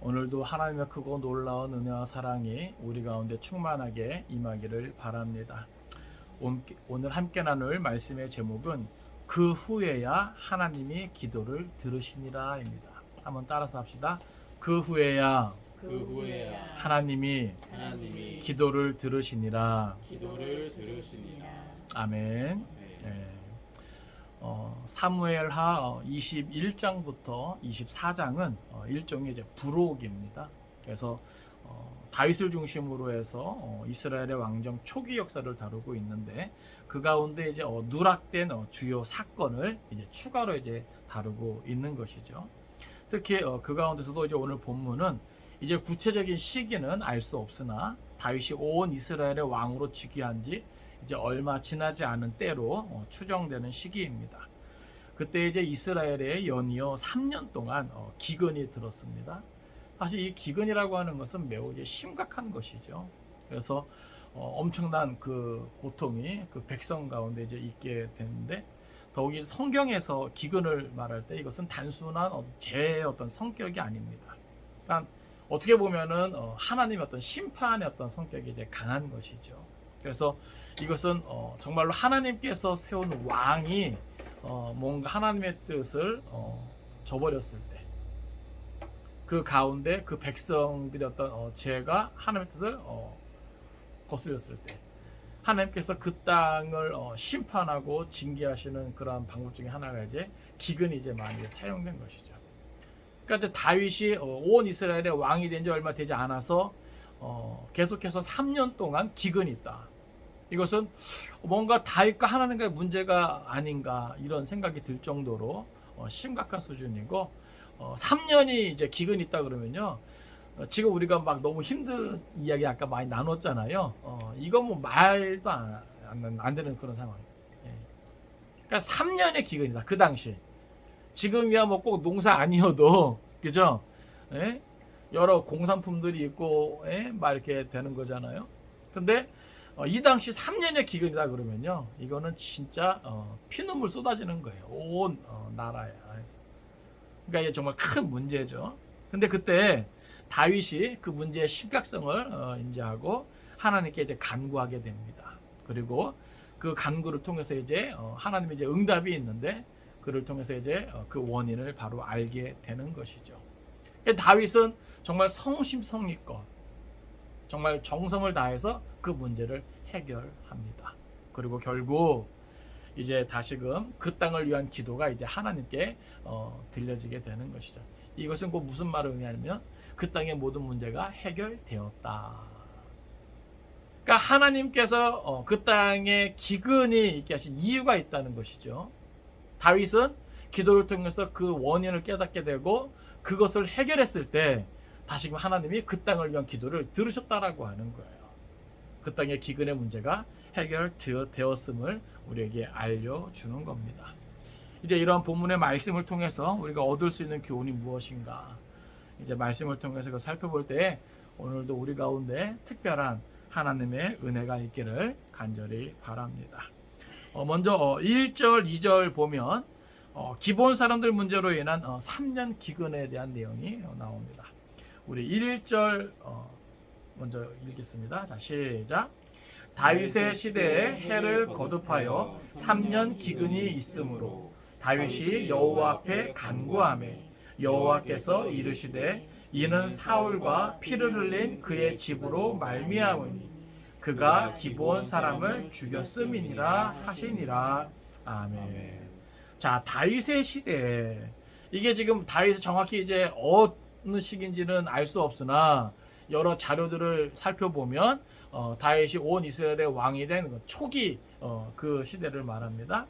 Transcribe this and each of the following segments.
오늘도 하나님의 크고 놀라운 은혜와 사랑이 우리 가운데 충만하게 임하기를 바랍니다. 오늘 함께 나눌 말씀의 제목은 그 후에야 하나님이 기도를 들으시니라입니다. 한번 따라서 합시다. 그 후에야 하나님이 기도를 들으시니라. 아멘. 네. 사무엘하 21장부터 24장은 일종의 이제 부록입니다. 그래서 다윗을 중심으로 해서 이스라엘의 왕정 초기 역사를 다루고 있는데 그 가운데 이제 누락된 주요 사건을 이제 추가로 이제 다루고 있는 것이죠. 특히 그 가운데서도 이제 오늘 본문은 이제 구체적인 시기는 알 수 없으나 다윗이 온 이스라엘의 왕으로 즉위한 지 이제 얼마 지나지 않은 때로 추정되는 시기입니다. 그때 이제 이스라엘에 연이어 3년 동안 기근이 들었습니다. 사실 이 기근이라고 하는 것은 매우 이제 심각한 것이죠. 그래서 엄청난 그 고통이 그 백성 가운데 이제 있게 되는데, 더욱이 성경에서 기근을 말할 때 이것은 단순한 재해의 어떤 성격이 아닙니다. 그러니까 어떻게 보면은 하나님의 어떤 심판의 어떤 성격이 이제 강한 것이죠. 그래서 이것은 정말로 하나님께서 세운 왕이 뭔가 하나님의 뜻을 저버렸을 때, 그 가운데 그 백성들의 어떤 죄가 하나님의 뜻을 거스렸을 때 하나님께서 그 땅을 심판하고 징계하시는 그러한 방법 중에 하나가 이제 기근이 이제 많이 사용된 것이죠. 그러니까 이제 다윗이 온 이스라엘의 왕이 된 지 얼마 되지 않아서 계속해서 3년 동안 기근이 있다. 이것은 뭔가 다윗과 하나님과의 문제가 아닌가 이런 생각이 들 정도로 심각한 수준이고, 3년이 이제 기근이 있다 그러면요, 지금 우리가 막 너무 힘든 이야기 아까 많이 나눴잖아요. 이건 뭐 말도 안 되는 그런 상황. 예. 그러니까 3년의 기근이다 그 당시. 지금이야 뭐 꼭 농사 아니어도 그죠? 예? 여러 공산품들이 있고 막 이렇게 되는 거잖아요. 근데 이 당시 3년의 기근이다 그러면요, 이거는 진짜 피눈물 쏟아지는 거예요. 온 나라에. 그러니까 이게 정말 큰 문제죠. 근데 그때 다윗이 그 문제의 심각성을 인지하고 하나님께 이제 간구하게 됩니다. 그리고 그 간구를 통해서 이제 하나님의 이제 응답이 있는데, 그를 통해서 이제 그 원인을 바로 알게 되는 것이죠. 다윗은 정말 성심성의껏 정말 정성을 다해서 그 문제를 해결합니다. 그리고 결국 이제 다시금 그 땅을 위한 기도가 이제 하나님께 들려지게 되는 것이죠. 이것은 꼭 무슨 말을 의미하냐면 그 땅의 모든 문제가 해결되었다. 그러니까 하나님께서 그 땅에 기근이 있게 하신 이유가 있다는 것이죠. 다윗은 기도를 통해서 그 원인을 깨닫게 되고 그것을 해결했을 때 다시금 하나님이 그 땅을 위한 기도를 들으셨다라고 하는 거예요. 그 땅의 기근의 문제가 해결되었음을 우리에게 알려주는 겁니다. 이제 이러한 본문의 말씀을 통해서 우리가 얻을 수 있는 교훈이 무엇인가, 이제 말씀을 통해서 그걸 살펴볼 때 오늘도 우리 가운데 특별한 하나님의 은혜가 있기를 간절히 바랍니다. 먼저 1절, 2절 보면 기본 사람들 문제로 인한 3년 기근에 대한 내용이 나옵니다. 우리 1절 먼저 읽겠습니다. 자, 시작. 다윗의 시대에 해를 거듭하여 3년 기근이 있으므로 다윗이 여호와 앞에 간구하매 여호와께서 이르시되 이는 사울과 피를 흘린 그의 집으로 말미암으니 그가 기브온 사람을 죽였음이니라 하시니라. 아멘. 자, 다윗의 시대, 이게 지금 다윗이 정확히 이제 어느 시기인지는 알 수 없으나 여러 자료들을 살펴보면 다윗이 온 이스라엘의 왕이 된 초기 그 시대를 말합니다.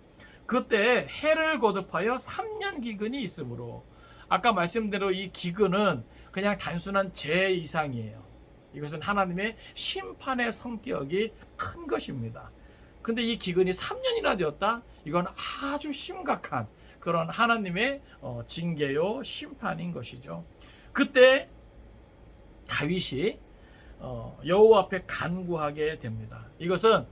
그때 해를 거듭하여 3년 기근이 있으므로, 아까 말씀대로 이 기근은 그냥 단순한 재 이상이에요. 이것은 하나님의 심판의 성격이 큰 것입니다. 근데 이 기근이 3년이나 되었다? 이건 아주 심각한 그런 하나님의 징계요 심판인 것이죠. 그때 다윗이 여호와 앞에 간구하게 됩니다. 이것은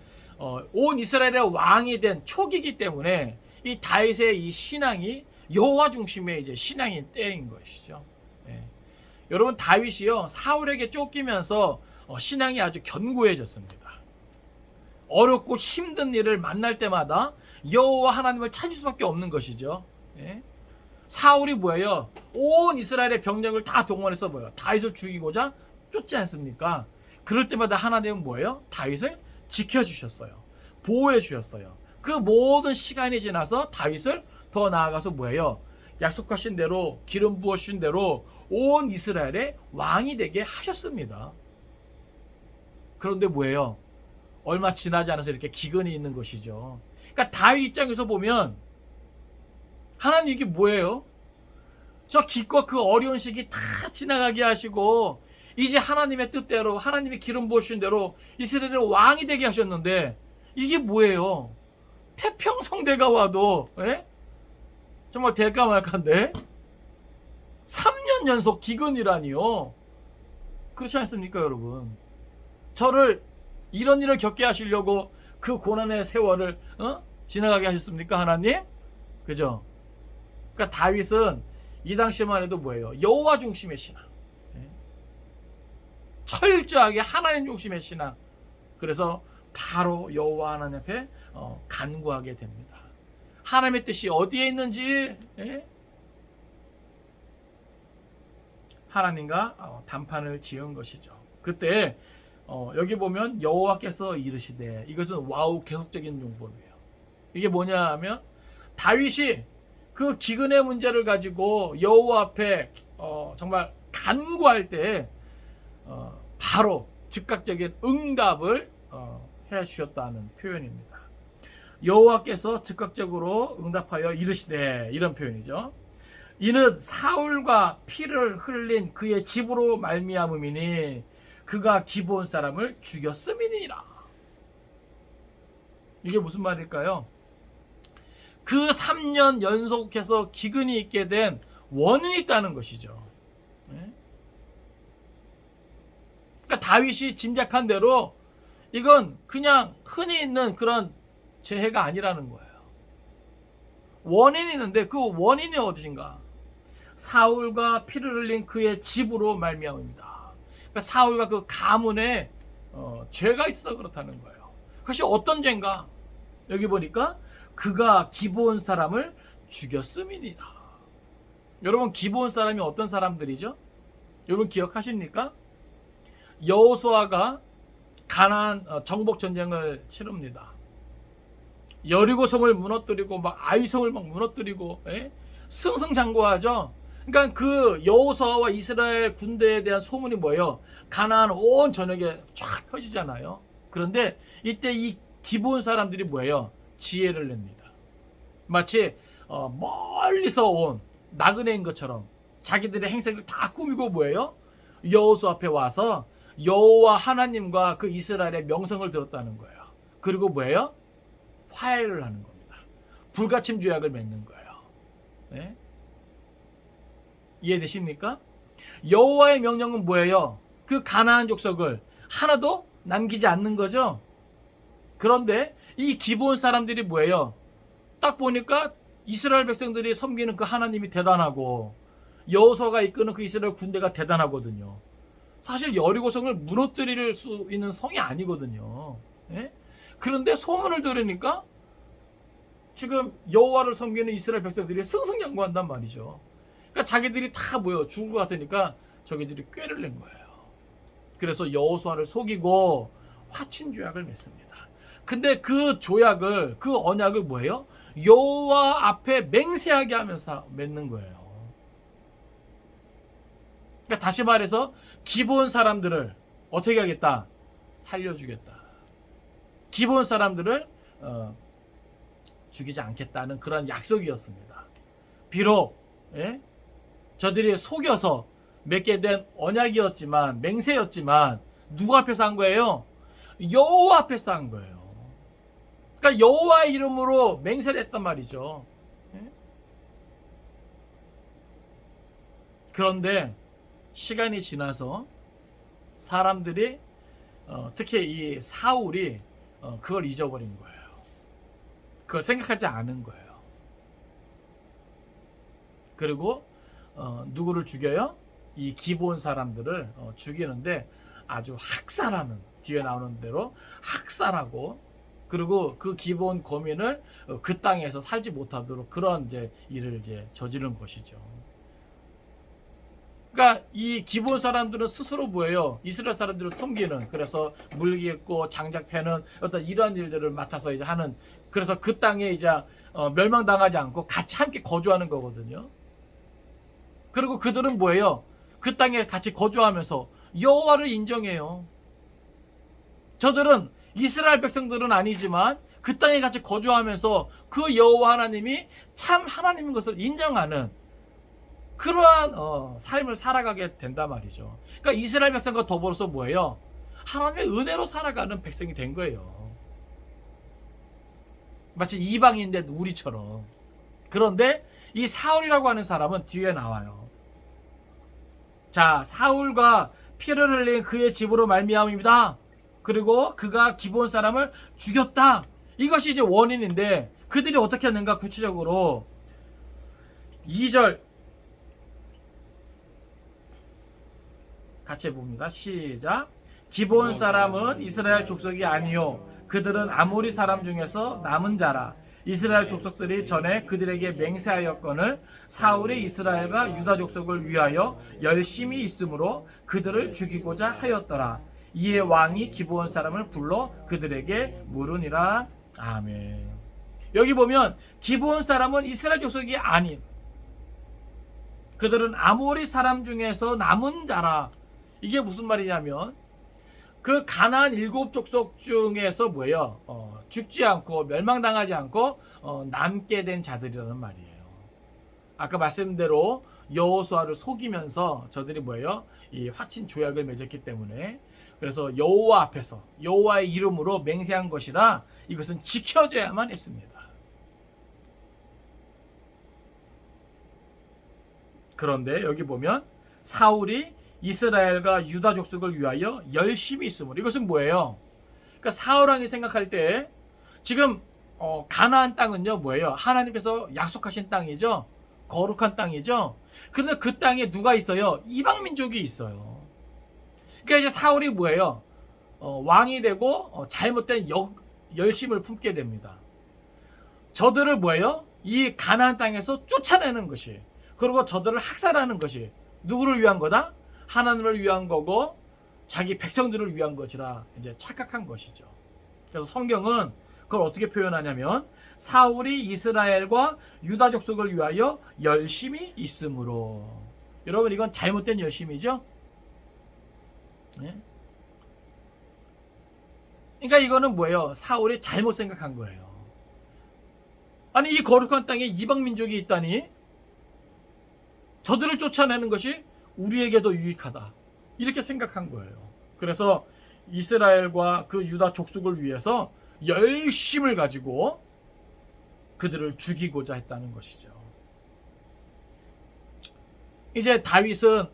온 이스라엘의 왕이 된 초기이기 때문에 이 다윗의 이 신앙이 여호와 중심의 이제 신앙인 때인 것이죠. 예. 여러분 다윗이요 사울에게 쫓기면서 신앙이 아주 견고해졌습니다. 어렵고 힘든 일을 만날 때마다 여호와 하나님을 찾을 수밖에 없는 것이죠. 예? 사울이 뭐예요? 온 이스라엘의 병력을 다 동원해서 뭐예요? 다윗을 죽이고자 쫓지 않습니까? 그럴 때마다 하나님은 뭐예요? 다윗을 지켜주셨어요. 보호해 주셨어요. 그 모든 시간이 지나서 다윗을 더 나아가서 뭐예요? 약속하신 대로 기름 부어주신 대로 온 이스라엘의 왕이 되게 하셨습니다. 그런데 뭐예요? 얼마 지나지 않아서 이렇게 기근이 있는 것이죠. 그러니까 다윗 입장에서 보면 하나님 이게 뭐예요? 저 기껏 그 어려운 시기 다 지나가게 하시고 이제 하나님의 뜻대로 하나님의 기름 부으신 대로 이스라엘의 왕이 되게 하셨는데 이게 뭐예요? 태평성대가 와도 정말 될까 말까인데 3년 연속 기근이라니요. 그렇지 않습니까 여러분? 저를 이런 일을 겪게 하시려고 그 고난의 세월을 지나가게 하셨습니까 하나님? 그죠? 그러니까 다윗은 이 당시만 해도 뭐예요? 여호와 중심의 신앙, 철저하게 하나님 중심의 신앙. 그래서 바로 여호와 하나님 앞에 간구하게 됩니다. 하나님의 뜻이 어디에 있는지 하나님과 담판을 지은 것이죠. 그때 여기 보면 여호와께서 이르시되, 이것은 와우 계속적인 용법이에요. 이게 뭐냐 하면 다윗이 그 기근의 문제를 가지고 여호와 앞에 정말 간구할 때 바로 즉각적인 응답을 해 주셨다는 표현입니다. 여호와께서 즉각적으로 응답하여 이르시되, 이런 표현이죠. 이는 사울과 피를 흘린 그의 집으로 말미암음이니 그가 기브온 사람을 죽였음이니라. 이게 무슨 말일까요? 그 3년 연속해서 기근이 있게 된 원인이 있다는 것이죠. 그러니까 다윗이 짐작한 대로 이건 그냥 흔히 있는 그런 재해가 아니라는 거예요. 원인이 있는데 그 원인이 어디신가? 사울과 피를 흘린 그의 집으로 말미암습니다. 그러니까 사울과 그 가문에 죄가 있어 그렇다는 거예요. 그것이 어떤 죄인가? 여기 보니까 그가 기브온 사람을 죽였음이니라. 여러분 기브온 사람이 어떤 사람들이죠? 여러분 기억하십니까? 여호수아가 가나안 정복 전쟁을 치릅니다. 여리고성을 무너뜨리고 막 아이성을 막 무너뜨리고 승승장구하죠. 그러니까 그 여호수아와 이스라엘 군대에 대한 소문이 뭐예요? 가나안 온 전역에 쫙 펴지잖아요. 그런데 이때 이 기브온 사람들이 뭐예요? 지혜를 냅니다. 마치 멀리서 온 나그네인 것처럼 자기들의 행색을 다 꾸미고 뭐예요? 여호수 앞에 와서 여호와 하나님과 그 이스라엘의 명성을 들었다는 거예요. 그리고 뭐예요? 화해를 하는 겁니다. 불가침 조약을 맺는 거예요. 네? 이해되십니까? 여호와의 명령은 뭐예요? 그 가나안 족속을 하나도 남기지 않는 거죠. 그런데 이 기브온 사람들이 뭐예요? 딱 보니까 이스라엘 백성들이 섬기는 그 하나님이 대단하고 여호수아가 이끄는 그 이스라엘 군대가 대단하거든요. 사실 여리고성을 무너뜨릴 수 있는 성이 아니거든요. 그런데 소문을 들으니까 지금 여호와를 섬기는 이스라엘 백성들이 승승장구한단 말이죠. 그러니까 자기들이 다 모여 죽을 것 같으니까 저기들이 꾀를 낸 거예요. 그래서 여호수아를 속이고 화친 조약을 맺습니다. 근데 그 조약을, 그 언약을 뭐예요? 여호와 앞에 맹세하게 하면서 맺는 거예요. 그러니까 다시 말해서 기브온 사람들을 어떻게 하겠다? 살려주겠다. 기브온 사람들을 죽이지 않겠다는 그런 약속이었습니다. 비록 저들이 속여서 맺게 된 언약이었지만, 맹세였지만 누구 앞에서 한 거예요? 여호와 앞에서 한 거예요. 그러니까 여호와의 이름으로 맹세를 했단 말이죠. 그런데 시간이 지나서 사람들이 특히 이 사울이 그걸 잊어버린 거예요. 그걸 생각하지 않은 거예요. 그리고 누구를 죽여요? 이 기브온 사람들을 죽이는데 아주 학살하는, 뒤에 나오는 대로 학살하고, 그리고 그 기브온 거민을 그 땅에서 살지 못하도록 그런 이제 일을 이제 저지른 것이죠. 그러니까 이 기브온 사람들은 스스로 뭐예요? 이스라엘 사람들을 섬기는, 그래서 물기 있고 장작 패는 어떤 이러한 일들을 맡아서 이제 하는, 그래서 그 땅에 이제 멸망당하지 않고 같이 함께 거주하는 거거든요. 그리고 그들은 뭐예요? 그 땅에 같이 거주하면서 여호와를 인정해요. 저들은 이스라엘 백성들은 아니지만 그 땅에 같이 거주하면서 그 여호와 하나님이 참 하나님인 것을 인정하는 그러한 삶을 살아가게 된단 말이죠. 그러니까 이스라엘 백성과 더불어서 뭐예요? 하나님의 은혜로 살아가는 백성이 된 거예요. 마치 이방인데 우리처럼. 그런데 이 사울이라고 하는 사람은 뒤에 나와요. 자, 사울과 피를 흘린 그의 집으로 말미암입니다. 그리고 그가 기브온 사람을 죽였다. 이것이 이제 원인인데, 그들이 어떻게 했는가? 구체적으로 2절 같이 봅니다. 시작. 기브온 사람은 이스라엘 족속이 아니요 그들은 아모리 사람 중에서 남은 자라. 이스라엘 족속들이 전에 그들에게 맹세하였거늘 사울이 이스라엘과 유다 족속을 위하여 열심히 있으므로 그들을 죽이고자 하였더라. 이에 왕이 기브온 사람을 불러 그들에게 물으니라. 아멘. 여기 보면 기브온 사람은 이스라엘 족속이 아닌, 그들은 아모리 사람 중에서 남은 자라. 이게 무슨 말이냐면 그 가나안 7족속 중에서 뭐예요? 죽지 않고 멸망당하지 않고 남게 된 자들이라는 말이에요. 아까 말씀대로 여호수아를 속이면서 저들이 뭐예요? 이 화친 조약을 맺었기 때문에, 그래서 여호와 앞에서 여호와의 이름으로 맹세한 것이라 이것은 지켜져야만 했습니다. 그런데 여기 보면 사울이 이스라엘과 유다 족속을 위하여 열심히 있음으로, 이것은 뭐예요? 그러니까 사울 왕이 생각할 때 지금 가나안 땅은요 뭐예요? 하나님께서 약속하신 땅이죠. 거룩한 땅이죠. 그런데 그 땅에 누가 있어요? 이방 민족이 있어요. 그러니까 이제 사울이 뭐예요? 왕이 되고 잘못된 열심을 품게 됩니다. 저들을 뭐예요? 이 가나안 땅에서 쫓아내는 것이, 그리고 저들을 학살하는 것이 누구를 위한 거다? 하나님을 위한 거고 자기 백성들을 위한 것이라 이제 착각한 것이죠. 그래서 성경은 그걸 어떻게 표현하냐면 사울이 이스라엘과 유다 족속을 위하여 열심히 있으므로. 여러분, 이건 잘못된 열심이죠? 네? 그러니까 이거는 뭐예요? 사울이 잘못 생각한 거예요. 아니, 이 거룩한 땅에 이방 민족이 있다니 저들을 쫓아내는 것이 우리에게도 유익하다, 이렇게 생각한 거예요. 그래서 이스라엘과 그 유다 족속을 위해서 열심을 가지고 그들을 죽이고자 했다는 것이죠. 이제 다윗은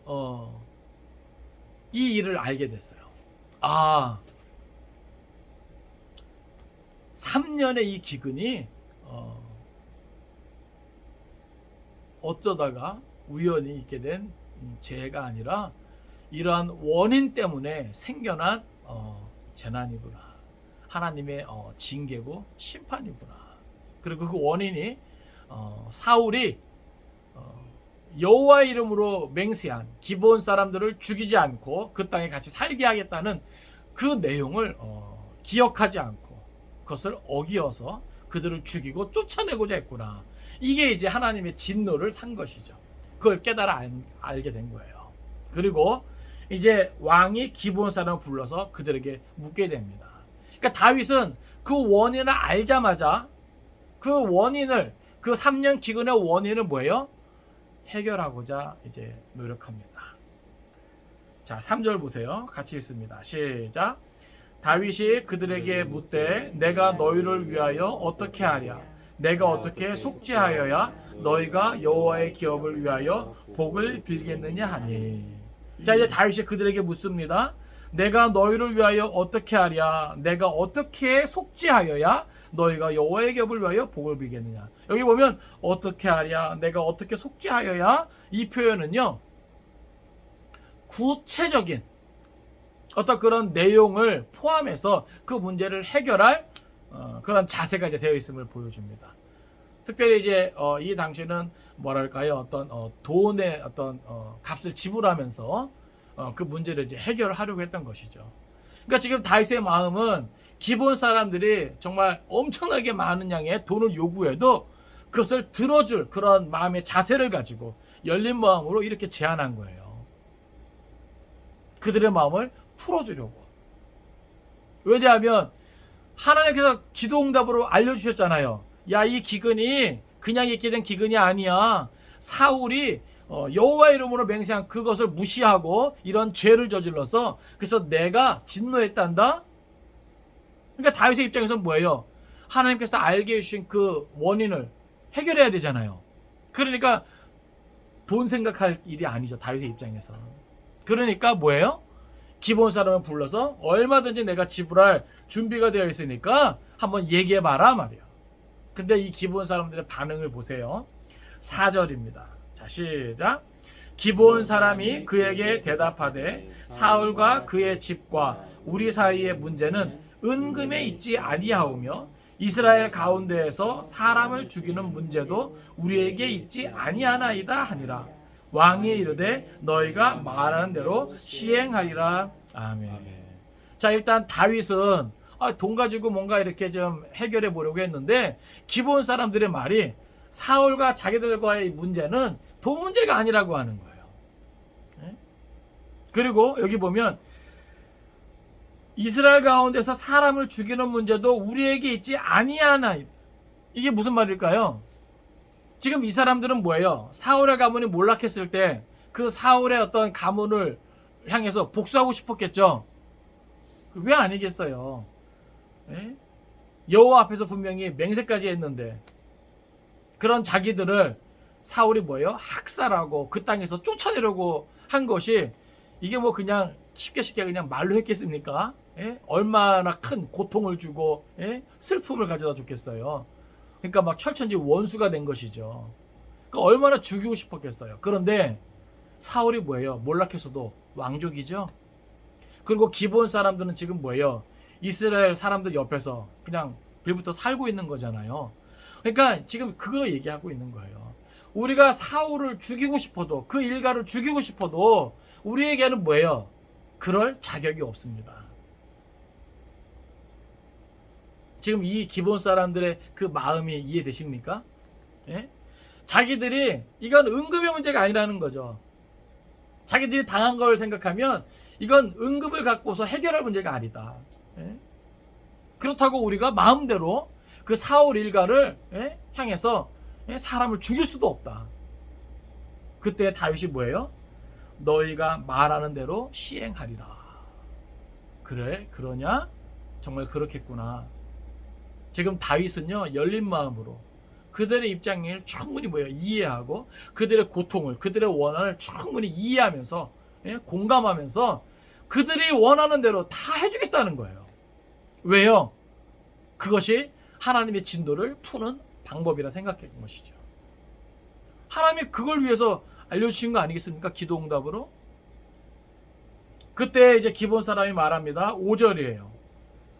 이 일을 알게 됐어요. 3년의 이 기근이 어쩌다가 우연히 있게 된 재해가 아니라 이러한 원인 때문에 생겨난 재난이구나. 하나님의 징계고 심판이구나. 그리고 그 원인이 사울이 여호와의 이름으로 맹세한 기브온 사람들을 죽이지 않고 그 땅에 같이 살게 하겠다는 그 내용을 기억하지 않고 그것을 어기어서 그들을 죽이고 쫓아내고자 했구나. 이게 이제 하나님의 진노를 산 것이죠. 그걸 깨달아 알게 된 거예요. 그리고 이제 왕이 기브온 사람을 불러서 그들에게 묻게 됩니다. 그러니까 다윗은 그 원인을 알자마자 그 원인을, 그 3년 기근의 원인을 뭐예요? 해결하고자 이제 노력합니다. 자, 3절 보세요. 같이 읽습니다. 시작. 다윗이 그들에게 묻되 내가 너희를 위하여 어떻게 하랴? 내가 어떻게 속죄하여야 너희가 여호와의 기업을 위하여 복을 빌겠느냐 하니. 자, 이제 다윗이 그들에게 묻습니다. 내가 너희를 위하여 어떻게 하랴? 내가 어떻게 속죄하여야 너희가 여호와의 기업을 위하여 복을 빌겠느냐. 여기 보면 어떻게 하랴? 내가 어떻게 속죄하여야, 이 표현은요 구체적인 어떤 그런 내용을 포함해서 그 문제를 해결할 그런 자세가 이제 되어 있음을 보여줍니다. 특별히 이제 이 당시는 뭐랄까요, 어떤 돈의 어떤 값을 지불하면서 그 문제를 이제 해결하려고 했던 것이죠. 그러니까 지금 다윗의 마음은 기본 사람들이 정말 엄청나게 많은 양의 돈을 요구해도 그것을 들어줄 그런 마음의 자세를 가지고 열린 마음으로 이렇게 제안한 거예요. 그들의 마음을 풀어주려고. 왜냐하면 하나님께서 기도응답으로 알려주셨잖아요. 야, 이 기근이 그냥 있게 된 기근이 아니야. 사울이 여호와 이름으로 맹세한 그것을 무시하고 이런 죄를 저질러서 그래서 내가 진노했단다. 그러니까 다윗의 입장에서 뭐예요? 하나님께서 알게 해주신 그 원인을 해결해야 되잖아요. 그러니까 돈 생각할 일이 아니죠, 다윗의 입장에서. 그러니까 뭐예요? 기본 사람을 불러서 얼마든지 내가 지불할 준비가 되어 있으니까 한번 얘기해봐라 말이에요. 근데 이 기본 사람들의 반응을 보세요. 4절입니다. 자, 시작. 기본 사람이 그에게 대답하되 사울과 그의 집과 우리 사이의 문제는 은금에 있지 아니하오며 이스라엘 가운데에서 사람을 죽이는 문제도 우리에게 있지 아니하나이다 하니라. 왕이 이르되 너희가 말하는 대로 시행하리라. 아멘. 자, 일단 다윗은 돈 가지고 뭔가 이렇게 좀 해결해 보려고 했는데 기본 사람들의 말이 사울과 자기들과의 문제는 돈 문제가 아니라고 하는 거예요. 그리고 여기 보면 이스라엘 가운데서 사람을 죽이는 문제도 우리에게 있지 아니하나이다. 이게 무슨 말일까요? 지금 이 사람들은 뭐예요? 사울의 가문이 몰락했을 때 그 사울의 어떤 가문을 향해서 복수하고 싶었겠죠. 왜 아니겠어요? 예? 여호와 앞에서 분명히 맹세까지 했는데 그런 자기들을 사울이 뭐예요? 학살하고 그 땅에서 쫓아내려고 한 것이 이게 뭐 그냥 쉽게 그냥 말로 했겠습니까? 예? 얼마나 큰 고통을 주고 슬픔을 가져다 줬겠어요. 그러니까 막 철천지 원수가 된 것이죠. 그러니까 얼마나 죽이고 싶었겠어요. 그런데 사울이 뭐예요? 몰락해서도 왕족이죠. 그리고 기본 사람들은 지금 뭐예요? 이스라엘 사람들 옆에서 그냥 빌부터 살고 있는 거잖아요. 그러니까 지금 그거 얘기하고 있는 거예요. 우리가 사울을 죽이고 싶어도 그 일가를 죽이고 싶어도 우리에게는 뭐예요? 그럴 자격이 없습니다. 지금 이 기본 사람들의 그 마음이 이해되십니까? 예? 자기들이 이건 은급의 문제가 아니라는 거죠. 자기들이 당한 걸 생각하면 이건 은급을 갖고서 해결할 문제가 아니다. 예? 그렇다고 우리가 마음대로 그 사울 일가를 향해서 사람을 죽일 수도 없다. 그때 다윗이 뭐예요? 너희가 말하는 대로 시행하리라. 그래? 그러냐? 정말 그렇겠구나. 지금 다윗은요, 열린 마음으로 그들의 입장을 충분히 뭐예요? 이해하고 그들의 고통을, 그들의 원한을 충분히 이해하면서 공감하면서 그들이 원하는 대로 다 해주겠다는 거예요. 왜요? 그것이 하나님의 진도를 푸는 방법이라 생각했던 것이죠. 하나님이 그걸 위해서 알려주신 거 아니겠습니까? 기도응답으로. 그때 이제 기본 사람이 말합니다. 5절이에요.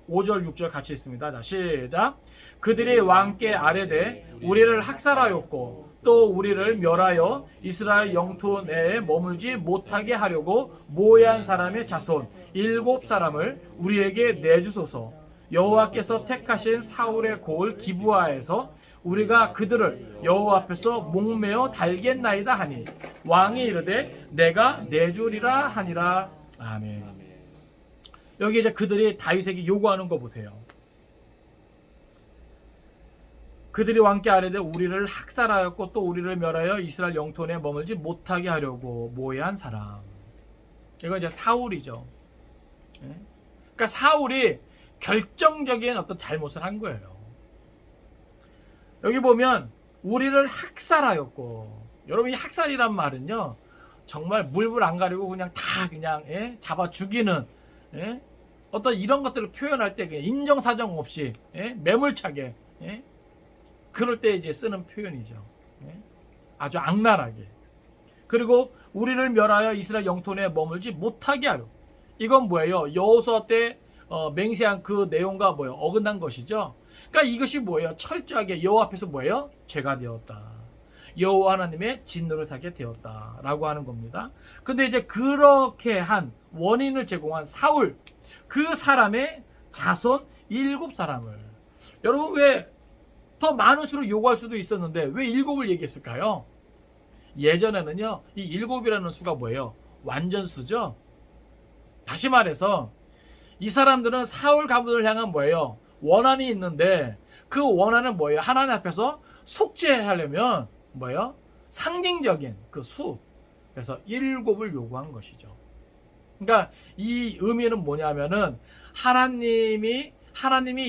5절 6절 같이 있습니다. 자, 시작. 그들이 왕께 아뢰되 우리를 학살하였고 또 우리를 멸하여 이스라엘 영토 내에 머물지 못하게 하려고 모해한 사람의 자손 7사람을 우리에게 내주소서. 여호와께서 택하신 사울의 고을 기브아에서 우리가 그들을 여호와 앞에서 목매어 달겠나이다 하니 왕이 이르되 내가 내주리라 하니라. 아멘. 여기 이제 그들이 다윗에게 요구하는 거 보세요. 그들이 왕께 아뢰되 우리를 학살하였고 또 우리를 멸하여 이스라엘 영토 내에 머물지 못하게 하려고 모해한 사람. 이건 이제 사울이죠. 그러니까 사울이 결정적인 어떤 잘못을 한 거예요. 여기 보면 우리를 학살하였고, 여러분 이 학살이란 말은요 정말 물불 안 가리고 그냥 다 그냥 잡아 죽이는 어떤 이런 것들을 표현할 때 그냥 인정사정 없이 매몰차게 그럴 때 이제 쓰는 표현이죠. 아주 악랄하게. 그리고 우리를 멸하여 이스라엘 영토 내에 머물지 못하게 하려. 이건 뭐예요? 여호수아 때 맹세한 그 내용과 뭐예요? 어긋난 것이죠. 그러니까 이것이 뭐예요? 철저하게 여호와 앞에서 뭐예요? 죄가 되었다. 여호와 하나님의 진노를 사게 되었다라고 하는 겁니다. 근데 이제 그렇게 한 원인을 제공한 사울, 그 사람의 자손 7사람을, 여러분 왜 더 많은 수를 요구할 수도 있었는데 왜 7을 얘기했을까요? 예전에는요, 이 7이라는 수가 뭐예요? 완전수죠. 다시 말해서 이 사람들은 사울 가문을 향한 뭐예요? 원한이 있는데 그 원한은 뭐예요? 하나님 앞에서 속죄하려면 뭐예요? 상징적인 그 수. 그래서 7을 요구한 것이죠. 그러니까 이 의미는 뭐냐면은 하나님이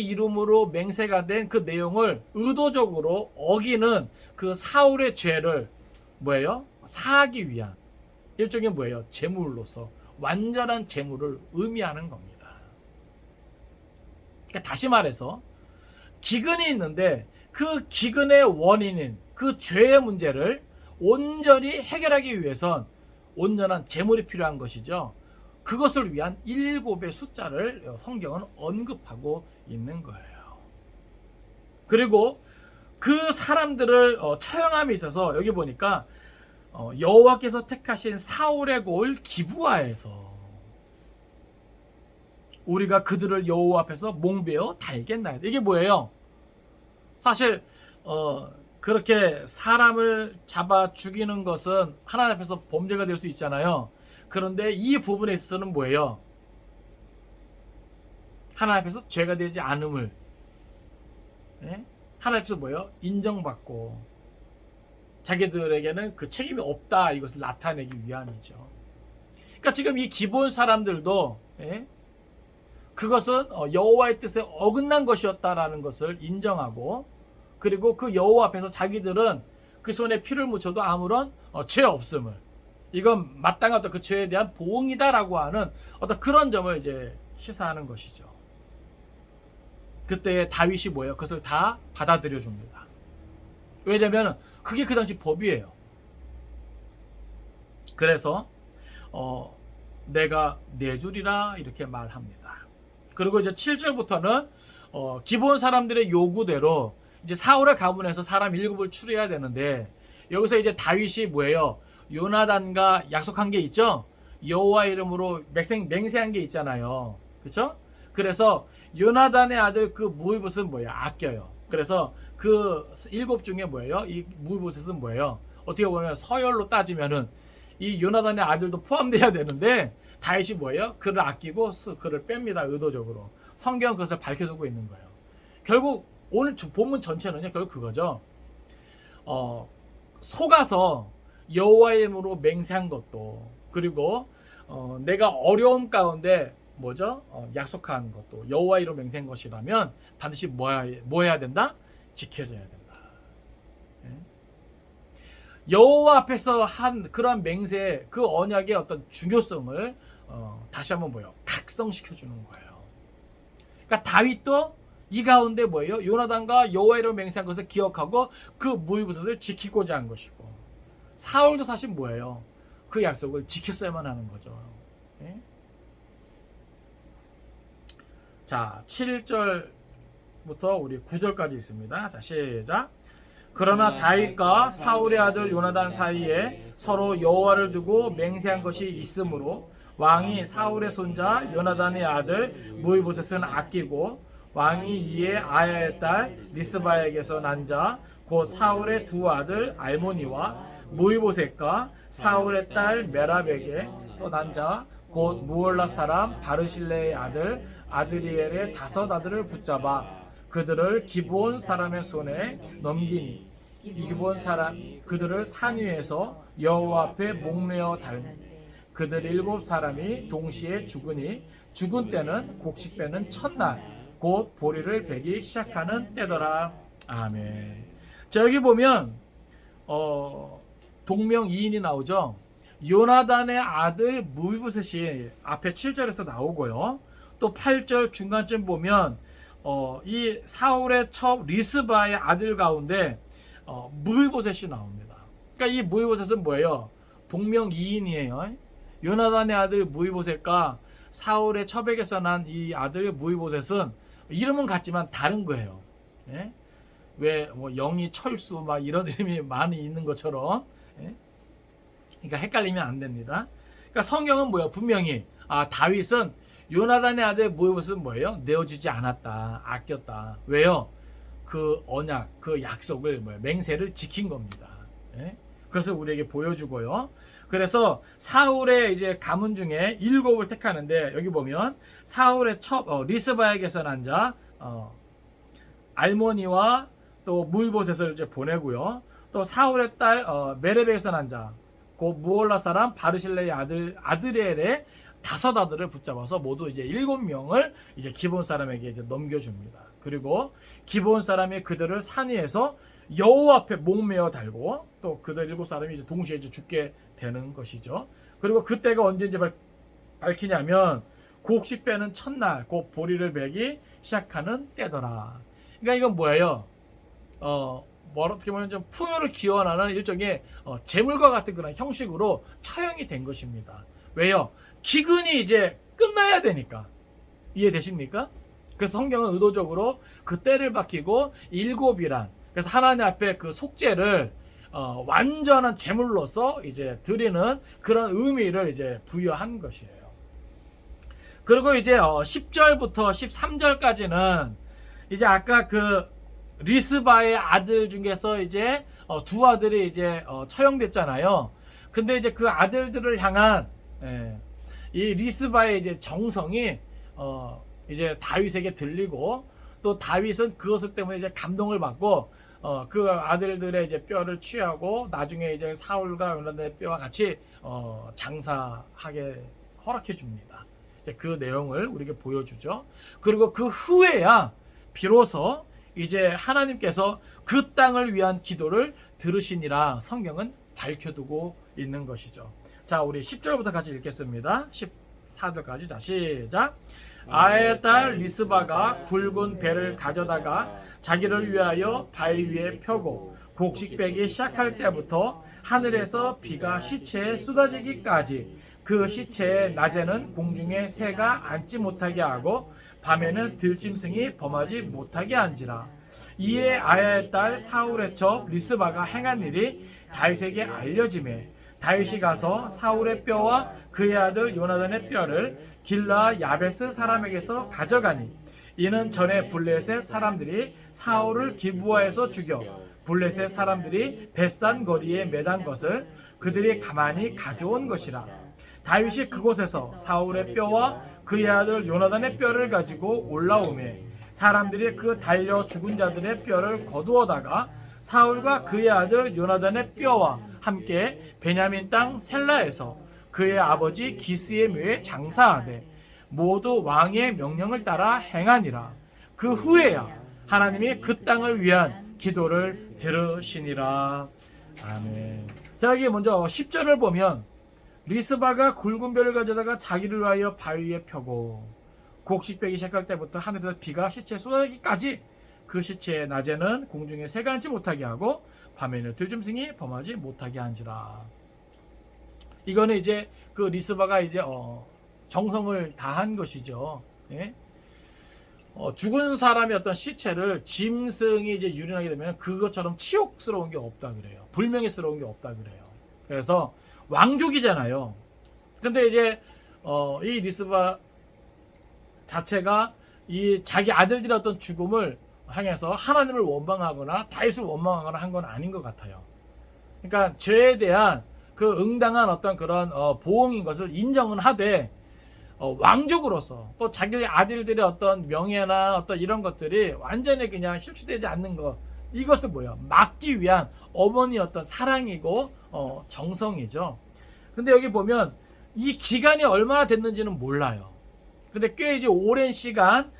이름으로 맹세가 된 그 내용을 의도적으로 어기는 그 사울의 죄를 뭐예요? 사하기 위한 일종의 뭐예요? 제물로서 완전한 제물을 의미하는 겁니다. 그러니까 다시 말해서 기근이 있는데 그 기근의 원인인 그 죄의 문제를 온전히 해결하기 위해선 온전한 제물이 필요한 것이죠. 그것을 위한 7의 숫자를 성경은 언급하고 있는 거예요. 그리고 그 사람들을 처형함에 있어서 여기 보니까 여호와께서 택하신 사울의 고을 기브아에서 우리가 그들을 여호와 앞에서 몽베어 달겠나이다. 이게 뭐예요? 사실 그렇게 사람을 잡아 죽이는 것은 하나님 앞에서 범죄가 될 수 있잖아요. 그런데 이 부분에 있어서는 뭐예요? 하나님 앞에서 죄가 되지 않음을, 하나님 앞에서 뭐예요? 인정받고 자기들에게는 그 책임이 없다, 이것을 나타내기 위함이죠. 그러니까 지금 이 기본 사람들도 그것은 여호와의 뜻에 어긋난 것이었다라는 것을 인정하고, 그리고 그 여호와 앞에서 자기들은 그 손에 피를 묻혀도 아무런 죄 없음을, 이건 마땅한 어떤 그 죄에 대한 보응이다라고 하는 어떤 그런 점을 이제 시사하는 것이죠. 그때 다윗이 뭐예요? 그것을 다 받아들여 줍니다. 왜냐면 그게 그 당시 법이에요. 그래서 내가 내주리라 이렇게 말합니다. 그리고 이제 7절부터는 기본 사람들의 요구대로 이제 사울의 가문에서 사람 7을 추려야 되는데, 여기서 이제 다윗이 뭐예요? 요나단과 약속한 게 있죠? 여호와 이름으로 맹세한 게 있잖아요. 그렇죠? 그래서 요나단의 아들 그 무이봇은 뭐예요? 아껴요. 그래서 그 7 중에 뭐예요? 이 무이봇은 뭐예요? 어떻게 보면 서열로 따지면은 이 요나단의 아들도 포함돼야 되는데 다윗이 뭐예요? 그를 아끼고 그를 뺍니다. 의도적으로. 성경은 그것을 밝혀주고 있는 거예요. 결국 오늘 본문 전체는요, 결국 그거죠. 속아서 여호와의 이름으로 맹세한 것도, 그리고 내가 어려움 가운데 뭐죠? 약속한 것도 여호와의 이름으로 맹세한 것이라면 반드시 뭐 해야 된다? 지켜져야 된다. 여호와 앞에서 한 그러한 맹세의 그 언약의 어떤 중요성을 다시 한번 뭐예요? 각성시켜주는 거예요. 그러니까 다윗도 이 가운데 뭐예요? 요나단과 여호와의 이름으로 맹세한 것을 기억하고 그 무이붓을 지키고자 한 것이고, 사울도 사실 뭐예요? 그 약속을 지켰어야만 하는 거죠. 자, 7절부터 우리 9절까지 있습니다. 자, 시작. 그러나 다윗과 사울의 아들 요나단 사이에 서로 여호와를 두고 맹세한 것이 있으므로 왕이 사울의 손자 요나단의 아들 무이보셋은 아끼고, 왕이 이에 아야의 딸 리스바에게서 난 자 곧 사울의 두 아들 알모니와 무이보셋과 사울의 딸 메랍에게서 난 자 곧 무올라 사람 바르실레의 아들 아드리엘의 5 아들을 붙잡아 그들을 기브온 사람의 손에 넘기니 기브온 사람 그들을 산 위에서 여호와 앞에 목매어 달니 그들 7사람이 동시에 죽으니 죽은 때는 곡식 빼는 첫날 곧 보리를 베기 시작하는 때더라. 아멘. 자, 여기 보면 동명이인이 나오죠. 요나단의 아들 무이보셋이 앞에 7절에서 나오고요. 또 8절 중간쯤 보면 이 사울의 첩 리스바의 아들 가운데 무이보셋이 나옵니다. 그러니까 이 무이보셋은 뭐예요? 동명이인이에요. 요나단의 아들 무이보셋과 사울의 처백에서 난 이 아들 무이보셋은 이름은 같지만 다른 거예요. 예? 왜 뭐 영이 철수 막 이런 이름이 많이 있는 것처럼. 예? 그러니까 헷갈리면 안 됩니다. 그러니까 성경은 뭐예요? 분명히 다윗은 요나단의 아들 무이보셋은 뭐예요? 내어주지 않았다, 아꼈다. 왜요? 그 언약, 그 약속을 맹세를 지킨 겁니다. 예? 그것을 우리에게 보여주고요. 그래서 사울의 이제 가문 중에 7을 택하는데, 여기 보면 사울의 리스바에게서 난 자 알모니와 또 무이보셋을 이제 보내고요. 또 사울의 딸 메레베에서 난 자 그 무올라 사람 바르실레의 아드리엘의 5 아들을 붙잡아서 모두 이제 7명을 이제 기브온 사람에게 이제 넘겨줍니다. 그리고 기브온 사람이 그들을 산 위에서 여호와 앞에 목매어 달고, 또 그들 7사람이 이제 동시에 이제 죽게 되는 것이죠. 그리고 그때가 언제인지 밝히냐면 곡식 빼는 첫날, 곧 보리를 베기 시작하는 때더라. 그러니까 이건 뭐예요? 어떻게 보면 좀 풍요를 기원하는 일종의 재물과 같은 그런 형식으로 처형이 된 것입니다. 왜요? 기근이 이제 끝나야 되니까. 이해되십니까? 그래서 성경은 의도적으로 그 때를 밝히고 7이란, 그래서 하나님 앞에 그 속죄를 완전한 제물로서 이제 드리는 그런 의미를 이제 부여한 것이에요. 그리고 이제 10절부터 13절까지는 이제 아까 그 리스바의 아들 중에서 이제 2 아들이 이제 처형됐잖아요. 근데 이제 그 아들들을 향한 이 리스바의 이제 정성이 이제 다윗에게 들리고, 또 다윗은 그것을 때문에 이제 감동을 받고 그 아들들의 이제 뼈를 취하고 나중에 이제 사울과 요나단의 뼈와 같이 장사하게 허락해 줍니다. 그 내용을 우리에게 보여주죠. 그리고 그 후에야 비로소 이제 하나님께서 그 땅을 위한 기도를 들으시니라 성경은 밝혀두고 있는 것이죠. 자, 우리 10절부터 같이 읽겠습니다. 14절까지. 자, 시작. 아의 딸 리스바가 굵은 배를 가져다가 자기를 위하여 바위 위에 펴고 곡식 빼기 시작할 때부터 하늘에서 비가 시체에 쏟아지기까지 그 시체에 낮에는 공중에 새가 앉지 못하게 하고 밤에는 들짐승이 범하지 못하게 한지라. 이에 아야의 딸 사울의 첩 리스바가 행한 일이 다윗에게 알려지매 다윗이 가서 사울의 뼈와 그의 아들 요나단의 뼈를 길라 야베스 사람에게서 가져가니, 이는 전에 블레셋 사람들이 사울을 기브아에서 죽여 블레셋 사람들이 벳산 거리에 매단 것을 그들이 가만히 가져온 것이라. 다윗이 그곳에서 사울의 뼈와 그의 아들 요나단의 뼈를 가지고 올라오매 사람들이 그 달려 죽은 자들의 뼈를 거두어다가 사울과 그의 아들 요나단의 뼈와 함께 베냐민 땅 셀라에서 그의 아버지 기스의 묘에 장사하되 모두 왕의 명령을 따라 행하니라. 그 후에야 하나님이 그 땅을 위한 기도를 들으시니라. 아멘. 자, 여기 먼저 10절을 보면 리스바가 굵은 벼를 가져다가 자기를 위하여 바위 위에 펴고 곡식 빼기 시작할 때부터 하늘에서 비가 시체에 쏟아지기까지 그 시체의 낮에는 공중에 새가 앉지 못하게 하고 밤에는 들짐승이 범하지 못하게 한지라. 이거는 이제 그 리스바가 이제 정성을 다한 것이죠. 예? 죽은 사람의 어떤 시체를 짐승이 이제 유린하게 되면 그것처럼 치욕스러운 게 없다 그래요. 불명예스러운 게 없다 그래요. 그래서 왕족이잖아요. 근데 이제 이 리스바 자체가 이 자기 아들들의 어떤 죽음을 향해서 하나님을 원망하거나 다윗을 원망하거나 한 건 아닌 것 같아요. 그러니까 죄에 대한 그 응당한 어떤 그런 보응인 것을 인정은 하되 왕족으로서 또 자기 아들들의 어떤 명예나 어떤 이런 것들이 완전히 그냥 실추되지 않는 것, 이것을 뭐야 막기 위한 어머니의 어떤 사랑이고 정성이죠. 근데 여기 보면 이 기간이 얼마나 됐는지는 몰라요. 근데 꽤 이제 오랜 시간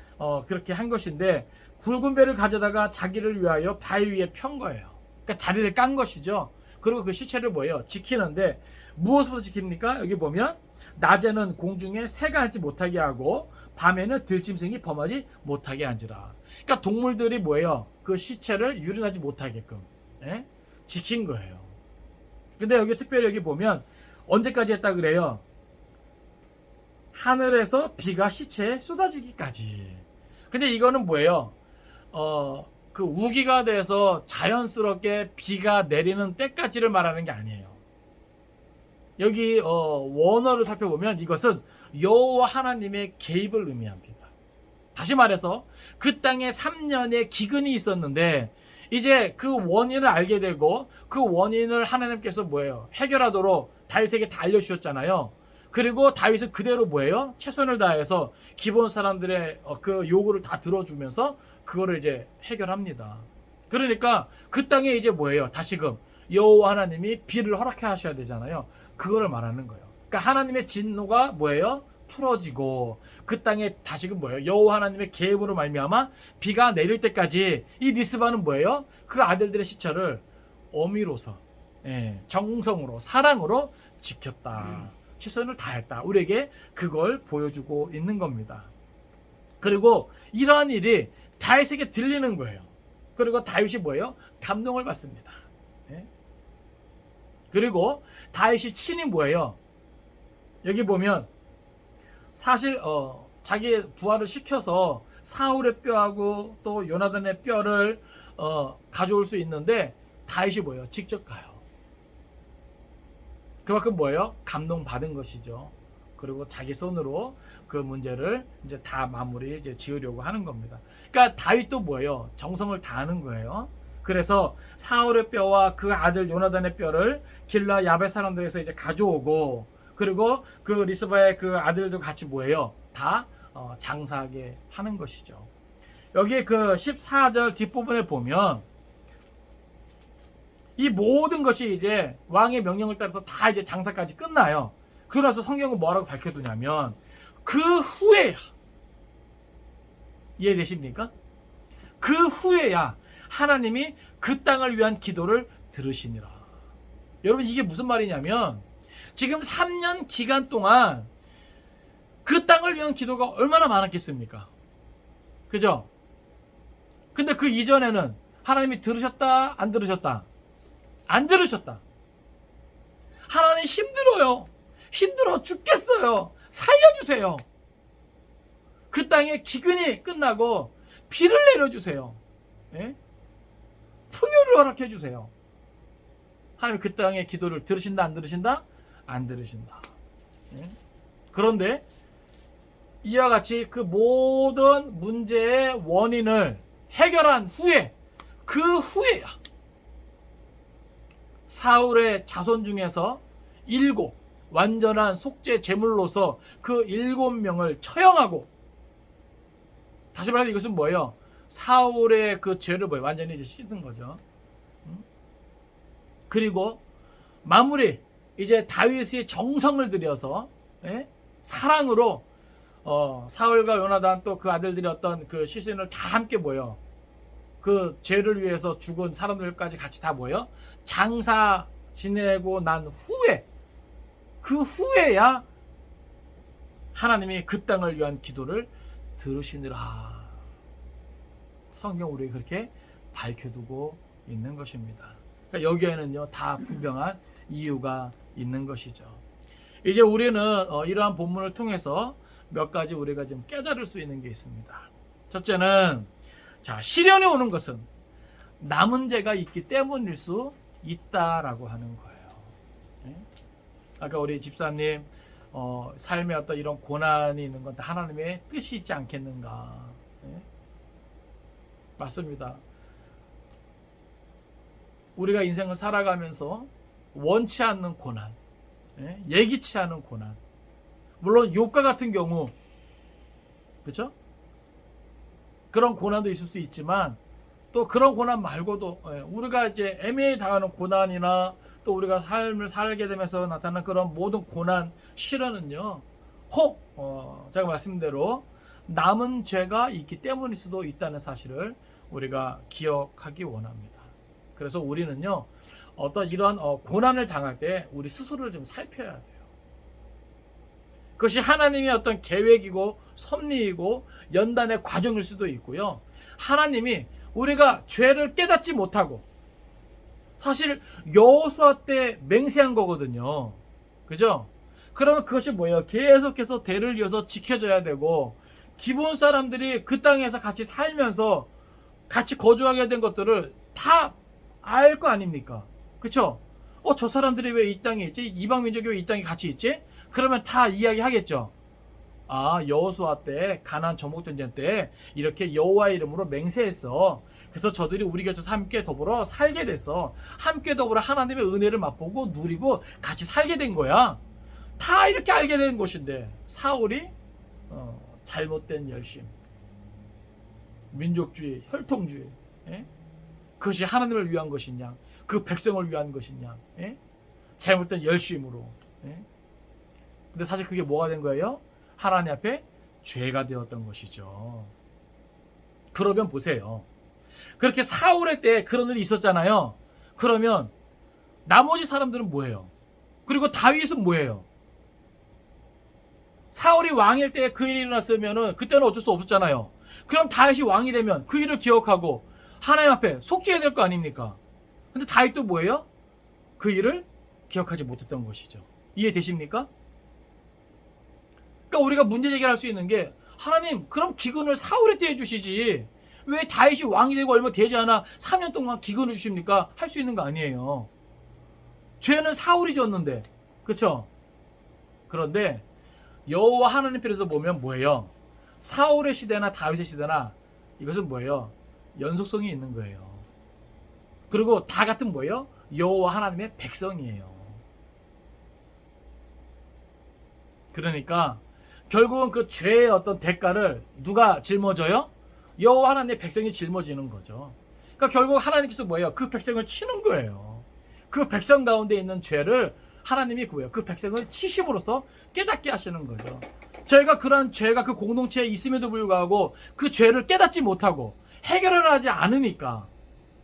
그렇게 한 것인데 굵은 배를 가져다가 자기를 위하여 바위 위에 편 거예요. 그러니까 자리를 깐 것이죠. 그리고 그 시체를 뭐예요? 지키는데 무엇으로 지킵니까? 여기 보면 낮에는 공중에 새가 앉지 못하게 하고 밤에는 들짐승이 범하지 못하게 한지라. 그러니까 동물들이 뭐예요? 그 시체를 유린하지 못하게끔 지킨 거예요. 근데 여기 특별히 여기 보면 언제까지 했다 그래요? 하늘에서 비가 시체에 쏟아지기까지. 근데 이거는 뭐예요? 그 우기가 돼서 자연스럽게 비가 내리는 때까지를 말하는 게 아니에요. 여기 원어를 살펴보면 이것은 여호와 하나님의 개입을 의미합니다. 다시 말해서 그 땅에 3년의 기근이 있었는데 이제 그 원인을 알게 되고 그 원인을 하나님께서 뭐예요? 해결하도록 다윗에게 다 알려주셨잖아요. 그리고 다윗은 그대로 뭐예요? 최선을 다해서 기본 사람들의 그 요구를 다 들어주면서 그거를 이제 해결합니다. 그러니까 그 땅에 이제 뭐예요? 다시금 여호와 하나님이 비를 허락해 하셔야 되잖아요. 그거를 말하는 거예요. 그러니까 하나님의 진노가 뭐예요? 풀어지고 그 땅에 다시금 뭐예요? 여호와 하나님의 계획으로 말미암아 비가 내릴 때까지 이 리스바는 뭐예요? 그 아들들의 시체를 어미로서 정성으로 사랑으로 지켰다. 최선을 다했다. 우리에게 그걸 보여주고 있는 겁니다. 그리고 이러한 일이 다윗에게 들리는 거예요. 그리고 다윗이 뭐예요? 감동을 받습니다. 그리고 다윗이 친히 뭐예요? 여기 보면 사실 자기 부하를 시켜서 사울의 뼈하고 또 요나단의 뼈를 가져올 수 있는데 다윗이 뭐예요? 직접 가요. 그만큼 뭐예요? 감동받은 것이죠. 그리고 자기 손으로 그 문제를 이제 다 마무리 이제 지으려고 하는 겁니다. 그러니까 다윗도 뭐예요? 정성을 다하는 거예요. 그래서 사울의 뼈와 그 아들 요나단의 뼈를 길라 야베 사람들에서 이제 가져오고 그리고 그 리스바의 그 아들도 같이 뭐예요? 다 장사하게 하는 것이죠. 여기 그 14절 뒷부분에 보면 이 모든 것이 이제 왕의 명령을 따라서 다 이제 장사까지 끝나요. 그래서 성경은 뭐라고 밝혀두냐면 그 후에야, 이해되십니까? 그 후에야 하나님이 그 땅을 위한 기도를 들으시니라. 여러분 이게 무슨 말이냐면 지금 3년 기간 동안 그 땅을 위한 기도가 얼마나 많았겠습니까? 그죠? 근데 그 이전에는 하나님이 들으셨다? 안 들으셨다? 안 들으셨다. 하나님 힘들어요. 힘들어 죽겠어요. 살려주세요. 그 땅에 기근이 끝나고 비를 내려주세요. 예? 풍요를 허락해 주세요. 하나님 그 땅의 기도를 들으신다? 안 들으신다? 안 들으신다. 예? 그런데 이와 같이 그 모든 문제의 원인을 해결한 후에 그 후에야 사울의 자손 중에서 7 완전한 속죄 제물로서 그 7명을 처형하고, 다시 말해서 이것은 뭐예요? 사울의 그 죄를 뭐예요? 완전히 이제 씻은 거죠. 그리고 마무리 이제 다윗이 정성을 들여서 사랑으로 사울과 요나단 또 그 아들들이 어떤 그 시신을 다 함께 모여 그 죄를 위해서 죽은 사람들까지 같이 다 모여 장사 지내고 난 후에 그 후에야 하나님이 그 땅을 위한 기도를 들으시느라 성경 우리에게 그렇게 밝혀두고 있는 것입니다. 그러니까 여기에는요 다 분명한 이유가 있는 것이죠. 이제 우리는 이러한 본문을 통해서 몇 가지 우리가 좀 깨달을 수 있는 게 있습니다. 첫째는 시련이 오는 것은 남은 죄가 있기 때문일 수 있다라고 하는 거예요. 아까 우리 집사님 삶에 어떤 이런 고난이 있는 건 다 하나님의 뜻이 있지 않겠는가. 맞습니다. 우리가 인생을 살아가면서 원치 않는 고난, 예기치 않은 고난, 물론 욥과 같은 경우 그렇죠? 그런 고난도 있을 수 있지만 또 그런 고난 말고도 우리가 이제 애매히 당하는 고난이나 또 우리가 삶을 살게 되면서 나타나는 그런 모든 고난, 시련은요 혹 제가 말씀드린 대로 남은 죄가 있기 때문일 수도 있다는 사실을 우리가 기억하기 원합니다. 그래서 우리는요 어떤 이런 고난을 당할 때 우리 스스로를 좀 살펴야 돼요. 그것이 하나님의 어떤 계획이고 섭리이고 연단의 과정일 수도 있고요. 하나님이 우리가 죄를 깨닫지 못하고 사실 여호수아 때 맹세한 거거든요. 그죠? 그러면 그것이 뭐예요? 계속해서 대를 이어서 지켜져야 되고, 기본 사람들이 그 땅에서 같이 살면서 같이 거주하게 된 것들을 다 알 거 아닙니까? 그쵸? 저 사람들이 왜 이 땅에 있지? 이방 민족이 왜 이 땅에 같이 있지? 그러면 다 이야기하겠죠. 여호수아 때 가나안 정복전쟁 때 이렇게 여호와의 이름으로 맹세했어. 그래서 저들이 우리 곁에서 함께 더불어 살게 됐어. 함께 더불어 하나님의 은혜를 맛보고 누리고 같이 살게 된 거야. 다 이렇게 알게 된 것인데 사울이 잘못된 열심, 민족주의, 혈통주의, 예? 그것이 하나님을 위한 것이냐, 그 백성을 위한 것이냐, 예? 잘못된 열심으로. 예? 근데 사실 그게 뭐가 된 거예요? 하나님 앞에 죄가 되었던 것이죠. 그러면 보세요. 그렇게 사울의 때 그런 일이 있었잖아요. 그러면 나머지 사람들은 뭐예요? 그리고 다윗은 뭐예요? 사울이 왕일 때 그 일이 일어났으면 그때는 어쩔 수 없었잖아요. 그럼 다윗이 왕이 되면 그 일을 기억하고 하나님 앞에 속죄해야 될 거 아닙니까? 근데 다윗도 뭐예요? 그 일을 기억하지 못했던 것이죠. 이해되십니까? 그러니까 우리가 문제 제기할 수 있는 게, 하나님 그럼 기근을 사울의 때에 주시지 왜 다윗이 왕이 되고 얼마 되지 않아 3년 동안 기근을 주십니까? 할 수 있는 거 아니에요. 죄는 사울이 졌는데, 그렇죠? 그런데 여호와 하나님 편에서 보면 뭐예요? 사울의 시대나 다윗의 시대나 이것은 뭐예요? 연속성이 있는 거예요. 그리고 다 같은 뭐예요? 여호와 하나님의 백성이에요. 그러니까 결국은 그 죄의 어떤 대가를 누가 짊어져요? 여호와 하나님의 백성이 짊어지는 거죠. 그러니까 결국 하나님께서 뭐예요? 그 백성을 치는 거예요. 그 백성 가운데 있는 죄를 하나님이 뭐예요? 그 백성을 치심으로써 깨닫게 하시는 거죠. 저희가 그런 죄가 그 공동체에 있음에도 불구하고 그 죄를 깨닫지 못하고 해결을 하지 않으니까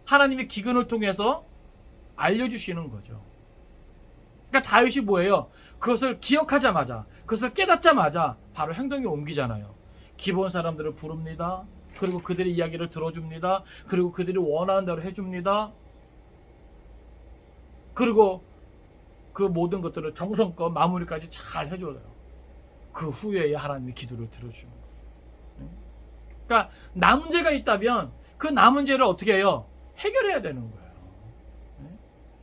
하나님의 기근을 통해서 알려주시는 거죠. 그러니까 다윗이 뭐예요? 그것을 기억하자마자, 그것을 깨닫자마자 바로 행동에 옮기잖아요. 기본 사람들을 부릅니다. 그리고 그들의 이야기를 들어줍니다. 그리고 그들이 원하는 대로 해줍니다. 그리고 그 모든 것들을 정성껏 마무리까지 잘 해줘요. 그 후에 하나님의 기도를 들어주는 거예요. 그러니까 남은 죄가 있다면 그 남은 죄를 어떻게 해요? 해결해야 되는 거예요.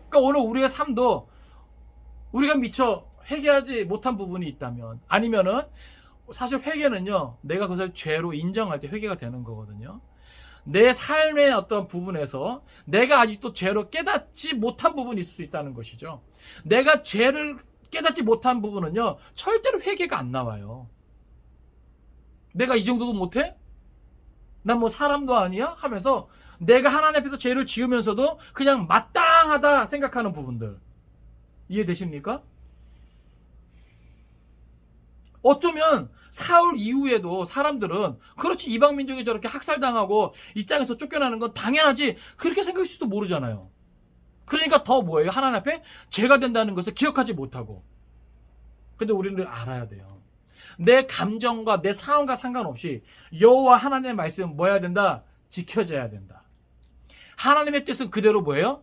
그러니까 오늘 우리의 삶도 우리가 미처 회개하지 못한 부분이 있다면, 아니면은 사실 회개는요, 내가 그것을 죄로 인정할 때 회개가 되는 거거든요. 내 삶의 어떤 부분에서 내가 아직도 죄로 깨닫지 못한 부분이 있을 수 있다는 것이죠. 내가 죄를 깨닫지 못한 부분은요, 절대로 회개가 안 나와요. 내가 이 정도도 못해? 난 뭐 사람도 아니야? 하면서 내가 하나님 앞에서 죄를 지으면서도 그냥 마땅하다 생각하는 부분들, 이해되십니까? 어쩌면 사울 이후에도 사람들은 그렇지, 이방 민족이 저렇게 학살당하고 이 땅에서 쫓겨나는 건 당연하지, 그렇게 생각할지도 모르잖아요. 그러니까 더 뭐예요? 하나님 앞에 죄가 된다는 것을 기억하지 못하고. 근데 우리는 알아야 돼요. 내 감정과 내 상황과 상관없이 여호와 하나님의 말씀은 뭐 해야 된다? 지켜져야 된다. 하나님의 뜻은 그대로 뭐예요?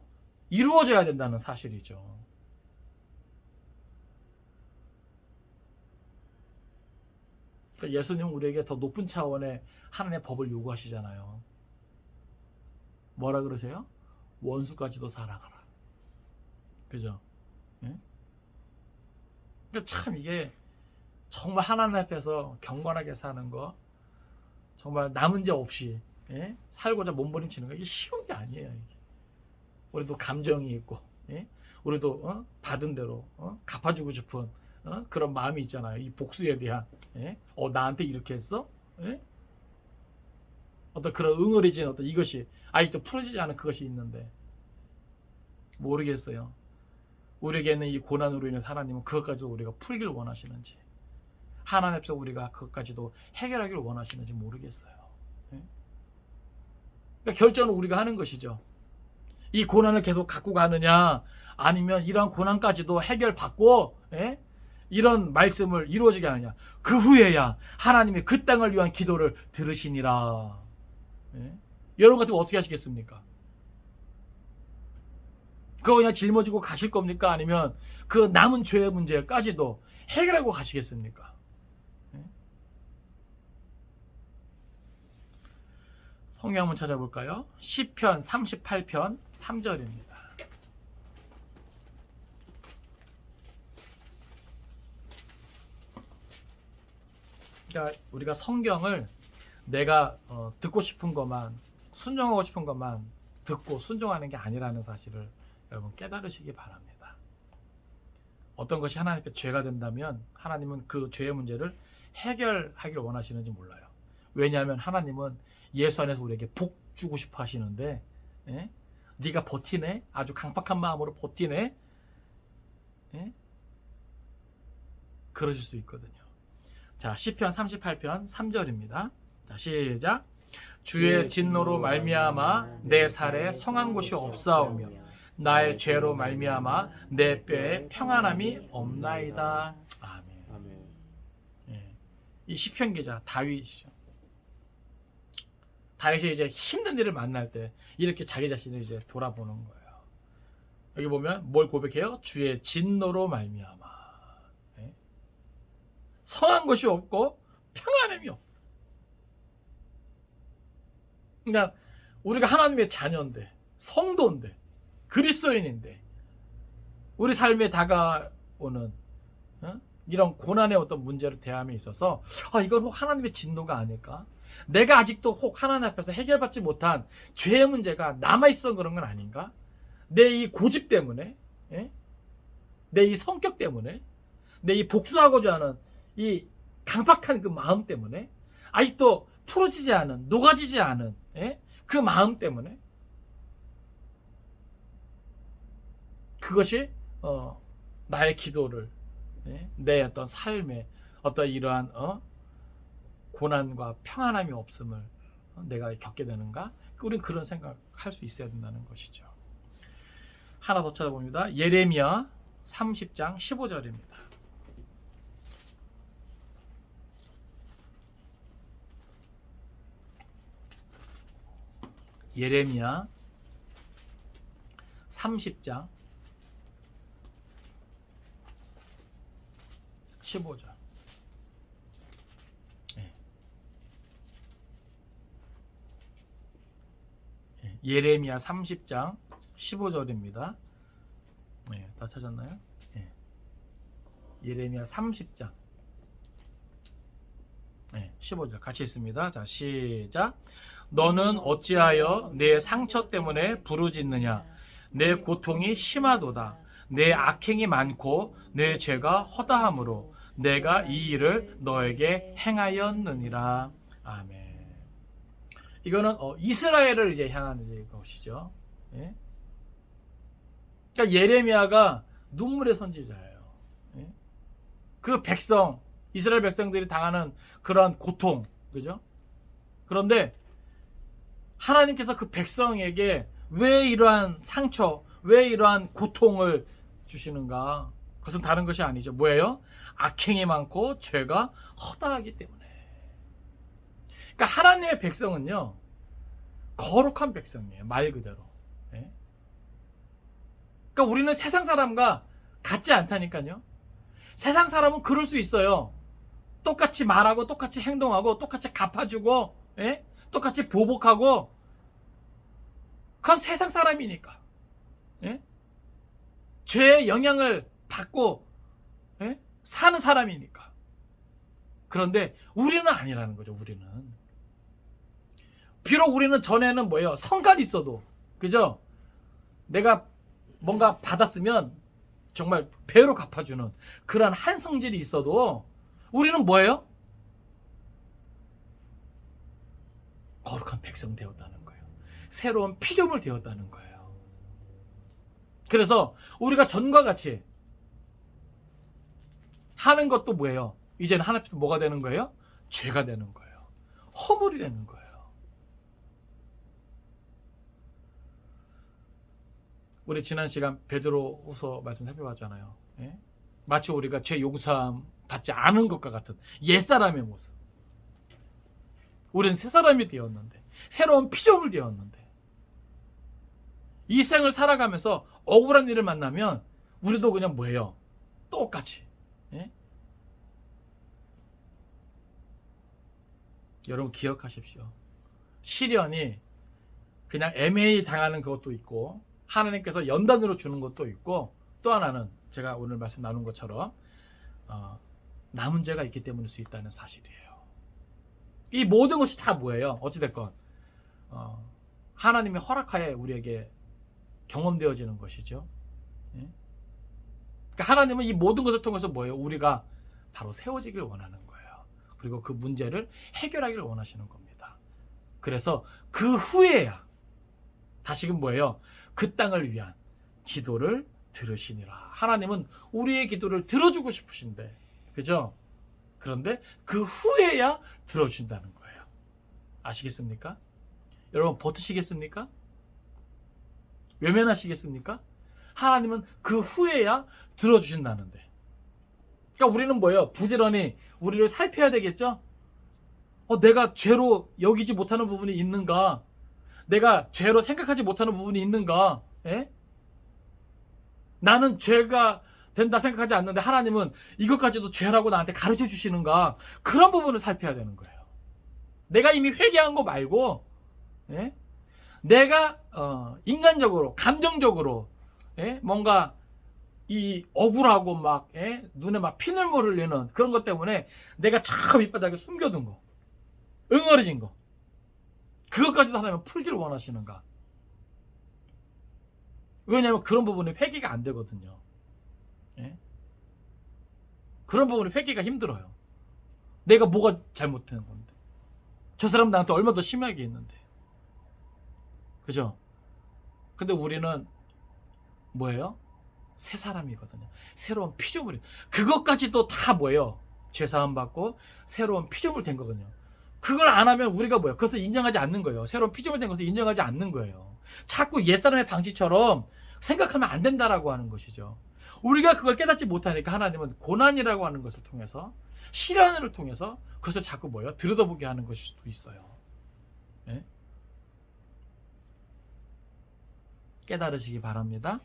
이루어져야 된다는 사실이죠. 그러니까 예수님은 우리에게 더 높은 차원의 하나님의 법을 요구하시잖아요. 뭐라 그러세요? 원수까지도 사랑하라. 그죠? 예? 그러니까 참 이게 정말 하나님 앞에서 경건하게 사는 거, 정말 남은 죄 없이 살고자 몸부림치는 거, 이게 쉬운 게 아니에요. 이게. 우리도 감정이 있고, 우리도 받은 대로 갚아주고 싶은 그런 마음이 있잖아요. 이 복수에 대한, 나한테 이렇게 했어? 어떤 그런 응어리진 어떤 이것이 아직도 풀어지지 않은 그것이 있는데, 모르겠어요. 우리에게 있는 이 고난으로 인해서 하나님은 그것까지도 우리가 풀기를 원하시는지, 하나님 앞에서 우리가 그것까지도 해결하기를 원하시는지 모르겠어요. 그러니까 결정은 우리가 하는 것이죠. 이 고난을 계속 갖고 가느냐, 아니면 이러한 고난까지도 해결받고 이런 말씀을 이루어지게 하느냐. 그 후에야 하나님이 그 땅을 위한 기도를 들으시니라. 여러분 같으면 어떻게 하시겠습니까? 그거 그냥 짊어지고 가실 겁니까? 아니면 그 남은 죄의 문제까지도 해결하고 가시겠습니까? 성경 한번 찾아볼까요? 시편 38편 3절입니다. 그러니까 우리가 성경을 내가 듣고 싶은 것만, 순종하고 싶은 것만 듣고 순종하는 게 아니라는 사실을 여러분 깨달으시기 바랍니다. 어떤 것이 하나님께 죄가 된다면 하나님은 그 죄의 문제를 해결하기를 원하시는지 몰라요. 왜냐하면 하나님은 예수 안에서 우리에게 복 주고 싶어 하시는데, 네가 버티네? 아주 강박한 마음으로 버티네? 그러실 수 있거든요. 자, 시편 38편 3절입니다. 자, 시작. 주의 진노로 말미암아 내 살에 성한 곳이 없사오며 나의 죄로 말미암아 내 뼈에 평안함이 없나이다. 아멘. 아멘. 이 시편 기자 다윗이죠. 다윗이 이제 힘든 일을 만날 때 이렇게 자기 자신을 이제 돌아보는 거예요. 여기 보면 뭘 고백해요? 주의 진노로 말미암아 성한 것이 없고 평안함이 없다. 그러니까 우리가 하나님의 자녀인데, 성도인데, 그리스도인인데 우리 삶에 다가오는 이런 고난의 어떤 문제를 대함에 있어서 이건 혹 하나님의 진노가 아닐까? 내가 아직도 혹 하나님 앞에서 해결받지 못한 죄의 문제가 남아있어 그런 건 아닌가? 내 이 고집 때문에, 내 이 성격 때문에, 내 이 복수하고자 하는 이 강박한 그 마음 때문에, 아직도 풀어지지 않은, 녹아지지 않은 그 마음 때문에, 그것이 나의 기도를, 내 어떤 삶에 어떤 이러한 고난과 평안함이 없음을 내가 겪게 되는가? 우리는 그런 생각할 수 있어야 된다는 것이죠. 하나 더 찾아봅니다. 예레미야 30장 15절입니다. 예레미야 30장 15절. 예레미야 30장 15절입니다. 다 찾았나요? 예레미야 30장 15절 같이 있습니다. 자, 시작. 너는 어찌하여 내 상처 때문에 부르짖느냐? 내 고통이 심하도다. 내 악행이 많고 내 죄가 허다함으로 내가 이 일을 너에게 행하였느니라. 아멘. 이거는 이스라엘을 이제 향하는 것이죠. 그러니까 예레미야가 눈물의 선지자예요. 그 백성, 이스라엘 백성들이 당하는 그러한 고통, 그죠? 그런데 하나님께서 그 백성에게 왜 이러한 상처, 왜 이러한 고통을 주시는가? 그것은 다른 것이 아니죠. 뭐예요? 악행이 많고 죄가 허다하기 때문에. 그러니까 하나님의 백성은요, 거룩한 백성이에요. 말 그대로. 그러니까 우리는 세상 사람과 같지 않다니까요. 세상 사람은 그럴 수 있어요. 똑같이 말하고 똑같이 행동하고 똑같이 갚아주고 똑같이 보복하고, 그건 세상 사람이니까. 죄의 영향을 받고 사는 사람이니까. 그런데 우리는 아니라는 거죠. 우리는 비록 우리는 전에는 뭐예요? 성깔이 있어도, 그죠? 내가 뭔가 받았으면 정말 배로 갚아주는 그러한 한 성질이 있어도 우리는 뭐예요? 거룩한 백성 되었다는 거예요. 새로운 피조물 되었다는 거예요. 그래서 우리가 전과 같이 하는 것도 뭐예요? 이제는 하나님 앞에서 뭐가 되는 거예요? 죄가 되는 거예요. 허물이 되는 거예요. 우리 지난 시간 베드로후서 말씀 살펴봤잖아요. 마치 우리가 죄 용서함 받지 않은 것과 같은 옛사람의 모습. 우리는 새 사람이 되었는데, 새로운 피조물 되었는데, 이 생을 살아가면서 억울한 일을 만나면 우리도 그냥 뭐예요? 똑같이. 예? 여러분 기억하십시오. 시련이 그냥 애매히 당하는 것도 있고 하나님께서 연단으로 주는 것도 있고 또 하나는 제가 오늘 말씀 나눈 것처럼 남은 죄가 있기 때문일 수 있다는 사실이에요. 이 모든 것이 다 뭐예요? 어찌됐건 하나님의 허락하에 우리에게 경험되어지는 것이죠. 예? 그러니까 하나님은 이 모든 것을 통해서 뭐예요? 우리가 바로 세워지길 원하는 거예요. 그리고 그 문제를 해결하기를 원하시는 겁니다. 그래서 그 후에야 다시금 뭐예요? 그 땅을 위한 기도를 들으시니라. 하나님은 우리의 기도를 들어주고 싶으신데, 그죠? 그런데 그 후에야 들어준다는 거예요. 아시겠습니까? 여러분 버티시겠습니까? 외면하시겠습니까? 하나님은 그 후에야 들어주신다는데. 그러니까 우리는 뭐예요? 부지런히 우리를 살펴야 되겠죠? 내가 죄로 여기지 못하는 부분이 있는가? 내가 죄로 생각하지 못하는 부분이 있는가? 예? 나는 죄가 된다 생각하지 않는데 하나님은 이것까지도 죄라고 나한테 가르쳐 주시는가? 그런 부분을 살펴야 되는 거예요. 내가 이미 회개한 거 말고, 예? 내가 인간적으로 감정적으로 뭔가 이 억울하고 막 눈에 막 피눈물 흘리는 그런 것 때문에 내가 참 밑바닥에 숨겨둔 거, 응어리진 거, 그것까지도 하나님은 풀기를 원하시는가? 왜냐하면 그런 부분이 회개가 안 되거든요. 예? 그런 부분이 회개가 힘들어요. 내가 뭐가 잘못된 건데, 저 사람 나한테 얼마 더 심하게 했는데, 그죠? 근데 우리는 뭐예요? 새 사람이거든요. 새로운 피조물이. 그것까지도 다 뭐예요? 죄사함 받고 새로운 피조물 된 거거든요. 그걸 안 하면 우리가 뭐예요? 그것을 인정하지 않는 거예요. 새로운 피조물 된 것을 인정하지 않는 거예요. 자꾸 옛사람의 방식처럼 생각하면 안 된다라고 하는 것이죠. 우리가 그걸 깨닫지 못하니까 하나님은 고난이라고 하는 것을 통해서, 시련을 통해서 그것을 자꾸 뭐예요? 들여다보게 하는 것일 수도 있어요. 네? 깨달으시기 바랍니다.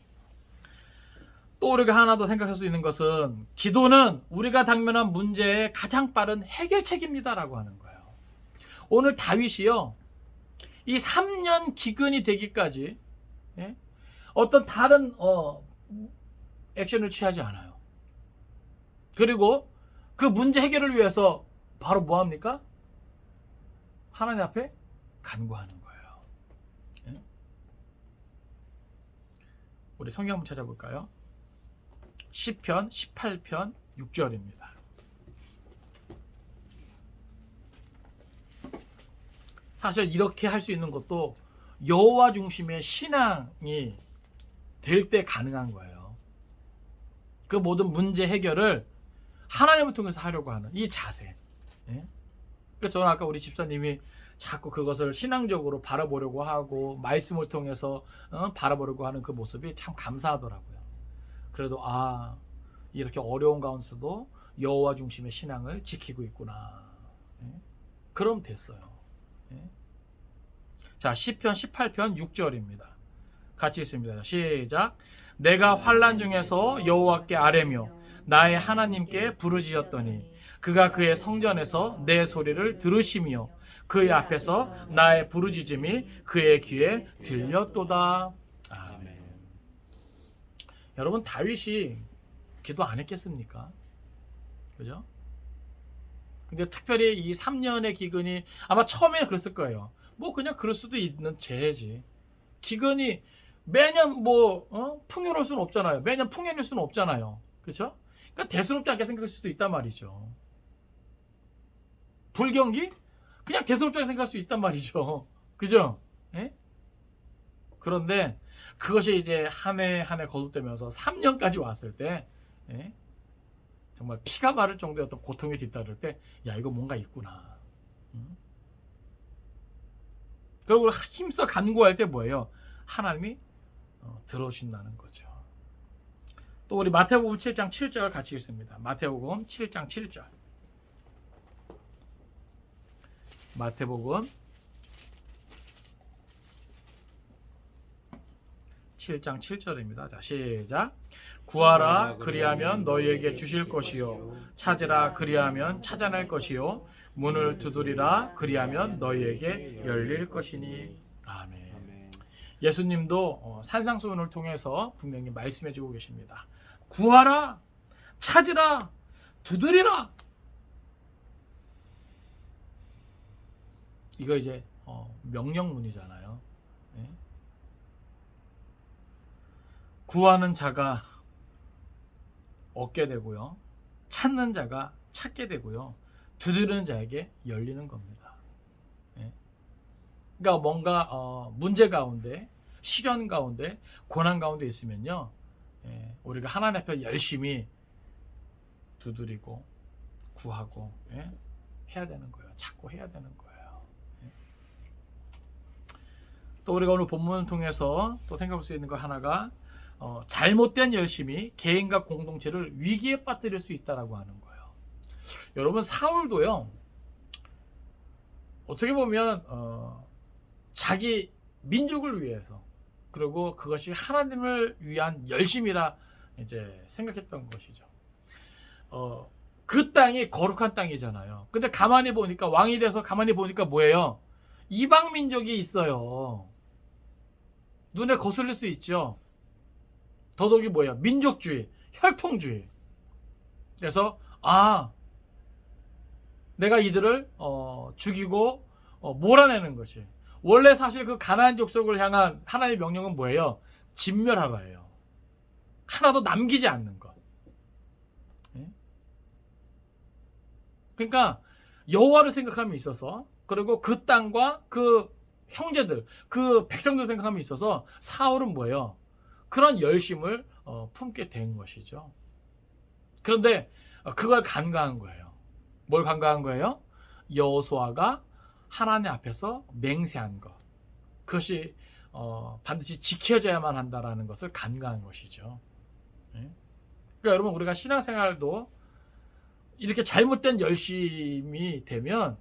또 우리가 하나 더 생각할 수 있는 것은 기도는 우리가 당면한 문제의 가장 빠른 해결책입니다라고 하는 거예요. 오늘 다윗이요, 이 3년 기근이 되기까지 어떤 다른 액션을 취하지 않아요. 그리고 그 문제 해결을 위해서 바로 뭐 합니까? 하나님 앞에 간구하는 거예요. 우리 성경 한번 찾아볼까요? 시편 18편 6절입니다. 사실 이렇게 할 수 있는 것도 여호와 중심의 신앙이 될 때 가능한 거예요. 그 모든 문제 해결을 하나님을 통해서 하려고 하는 이 자세. 그러니까 저는 아까 우리 집사님이 자꾸 그것을 신앙적으로 바라보려고 하고 말씀을 통해서 바라보려고 하는 그 모습이 참 감사하더라고요. 그래도 이렇게 어려운 가운데서도 여호와 중심의 신앙을 지키고 있구나. 그럼 됐어요. 자, 시편 18편 6절입니다. 같이 읽습니다. 시작. 내가 환난 중에서 여호와께 아뢰며 나의 하나님께 부르짖었더니 그가 그의 성전에서 내 소리를 들으시며 그의 앞에서 나의 부르짖음이 그의 귀에 들렸도다. 아멘. 여러분, 다윗이 기도 안 했겠습니까? 그죠? 근데 특별히 이 3년의 기근이 아마 처음에는 그랬을 거예요. 뭐 그냥 그럴 수도 있는 재해지. 기근이 매년 풍요로울 수는 없잖아요. 매년 풍년일 수는 없잖아요. 그렇죠? 그러니까 대수롭지 않게 생각할 수도 있단 말이죠. 불경기? 그냥 대수롭지 않게 생각할 수 있단 말이죠. 그죠? 예? 그런데 그것이 이제 한 해 한 해 거듭되면서 3년까지 왔을 때 정말 피가 마를 정도의 어떤 고통에 뒤따를 때 이거 뭔가 있구나. 그리고 힘써 간구할 때 뭐예요? 하나님이 들어오신다는 거죠. 또 우리 마태복음 7장 7절 같이 읽습니다. 마태복음 7장 7절. 마태복음 7장 7절입니다. 자, 시작. 구하라 그리하면 너희에게 주실 것이요 찾으라 그리하면 찾아낼 것이요 문을 두드리라 그리하면 너희에게 열릴 것이니. 아멘. 예수님도 산상수훈을 통해서 분명히 말씀해 주고 계십니다. 구하라, 찾으라, 두드리라. 이거 이제 명령문이잖아요. 네? 구하는 자가 얻게 되고요, 찾는 자가 찾게 되고요, 두드리는 자에게 열리는 겁니다. 네? 그러니까 뭔가 문제 가운데, 시련 가운데, 고난 가운데 있으면요, 우리가 하나님 앞에 열심히 두드리고 구하고 해야 되는 거예요. 찾고 해야 되는 거예요. 또 우리가 오늘 본문을 통해서 또 생각할 수 있는 거 하나가 잘못된 열심이 개인과 공동체를 위기에 빠뜨릴 수 있다라고 하는 거예요. 여러분, 사울도요, 어떻게 보면 자기 민족을 위해서, 그리고 그것이 하나님을 위한 열심이라 이제 생각했던 것이죠. 그 땅이 거룩한 땅이잖아요. 근데 가만히 보니까, 왕이 돼서 가만히 보니까 뭐예요? 이방 민족이 있어요. 눈에 거슬릴 수 있죠. 더더욱이 뭐예요? 민족주의, 혈통주의. 그래서 내가 이들을 죽이고 몰아내는 것이, 원래 사실 그 가나안 족속을 향한 하나님의 명령은 뭐예요? 진멸하라예요. 하나도 남기지 않는 것. 그러니까 여호와를 생각함에 있어서, 그리고 그 땅과 그 형제들, 그 백성들 생각함에 있어서 사울은 뭐예요? 그런 열심을 품게 된 것이죠. 그런데 그걸 간과한 거예요. 뭘 간과한 거예요? 여호수아가 하나님 앞에서 맹세한 것, 그것이 반드시 지켜져야만 한다라는 것을 간과한 것이죠. 그러니까 여러분, 우리가 신앙생활도 이렇게 잘못된 열심이 되면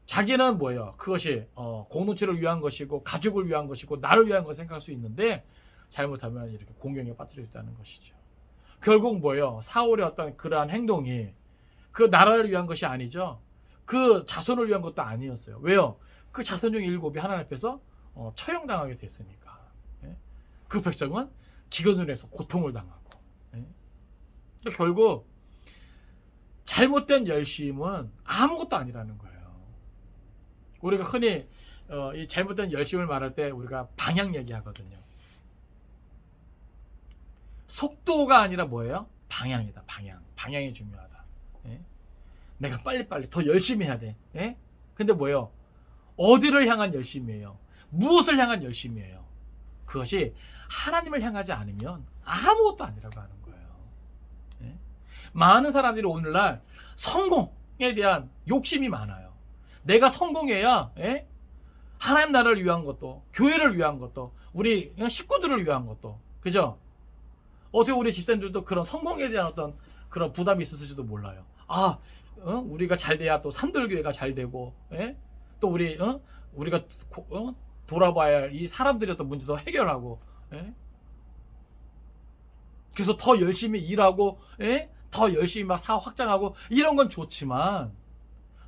자기는 뭐예요? 그것이 공동체를 위한 것이고 가족을 위한 것이고 나를 위한 것 생각할 수 있는데, 잘못하면 이렇게 공경에 빠뜨려 있다는 것이죠. 결국 뭐예요? 사울의 어떤 그러한 행동이 그 나라를 위한 것이 아니죠. 그 자손을 위한 것도 아니었어요. 왜요? 그 자손 중 7이 하나님 앞에서 처형당하게 됐으니까. 그 백성은 기근을 해서 고통을 당하고. 그러니까 결국 잘못된 열심은 아무것도 아니라는 거예요. 우리가 흔히 이 잘못된 열심을 말할 때 우리가 방향 얘기하거든요. 속도가 아니라 뭐예요? 방향이다. 방향이 중요하다. 내가 빨리빨리 더 열심히 해야 돼. 근데 뭐예요? 어디를 향한 열심이에요? 무엇을 향한 열심이에요? 그것이 하나님을 향하지 않으면 아무것도 아니라고 하는 거예요. 많은 사람들이 오늘날 성공에 대한 욕심이 많아요. 내가 성공해야 하나님 나라를 위한 것도, 교회를 위한 것도, 우리 식구들을 위한 것도, 그죠? 어떻게 우리 집사님들도 그런 성공에 대한 어떤 그런 부담이 있을지도 몰라요. 우리가 잘 돼야 또 산들교회가 잘 되고, 또 우리가 돌아봐야 할 이 사람들의 어떤 문제도 해결하고, 그래서 더 열심히 일하고, 더 열심히 막 사업 확장하고, 이런 건 좋지만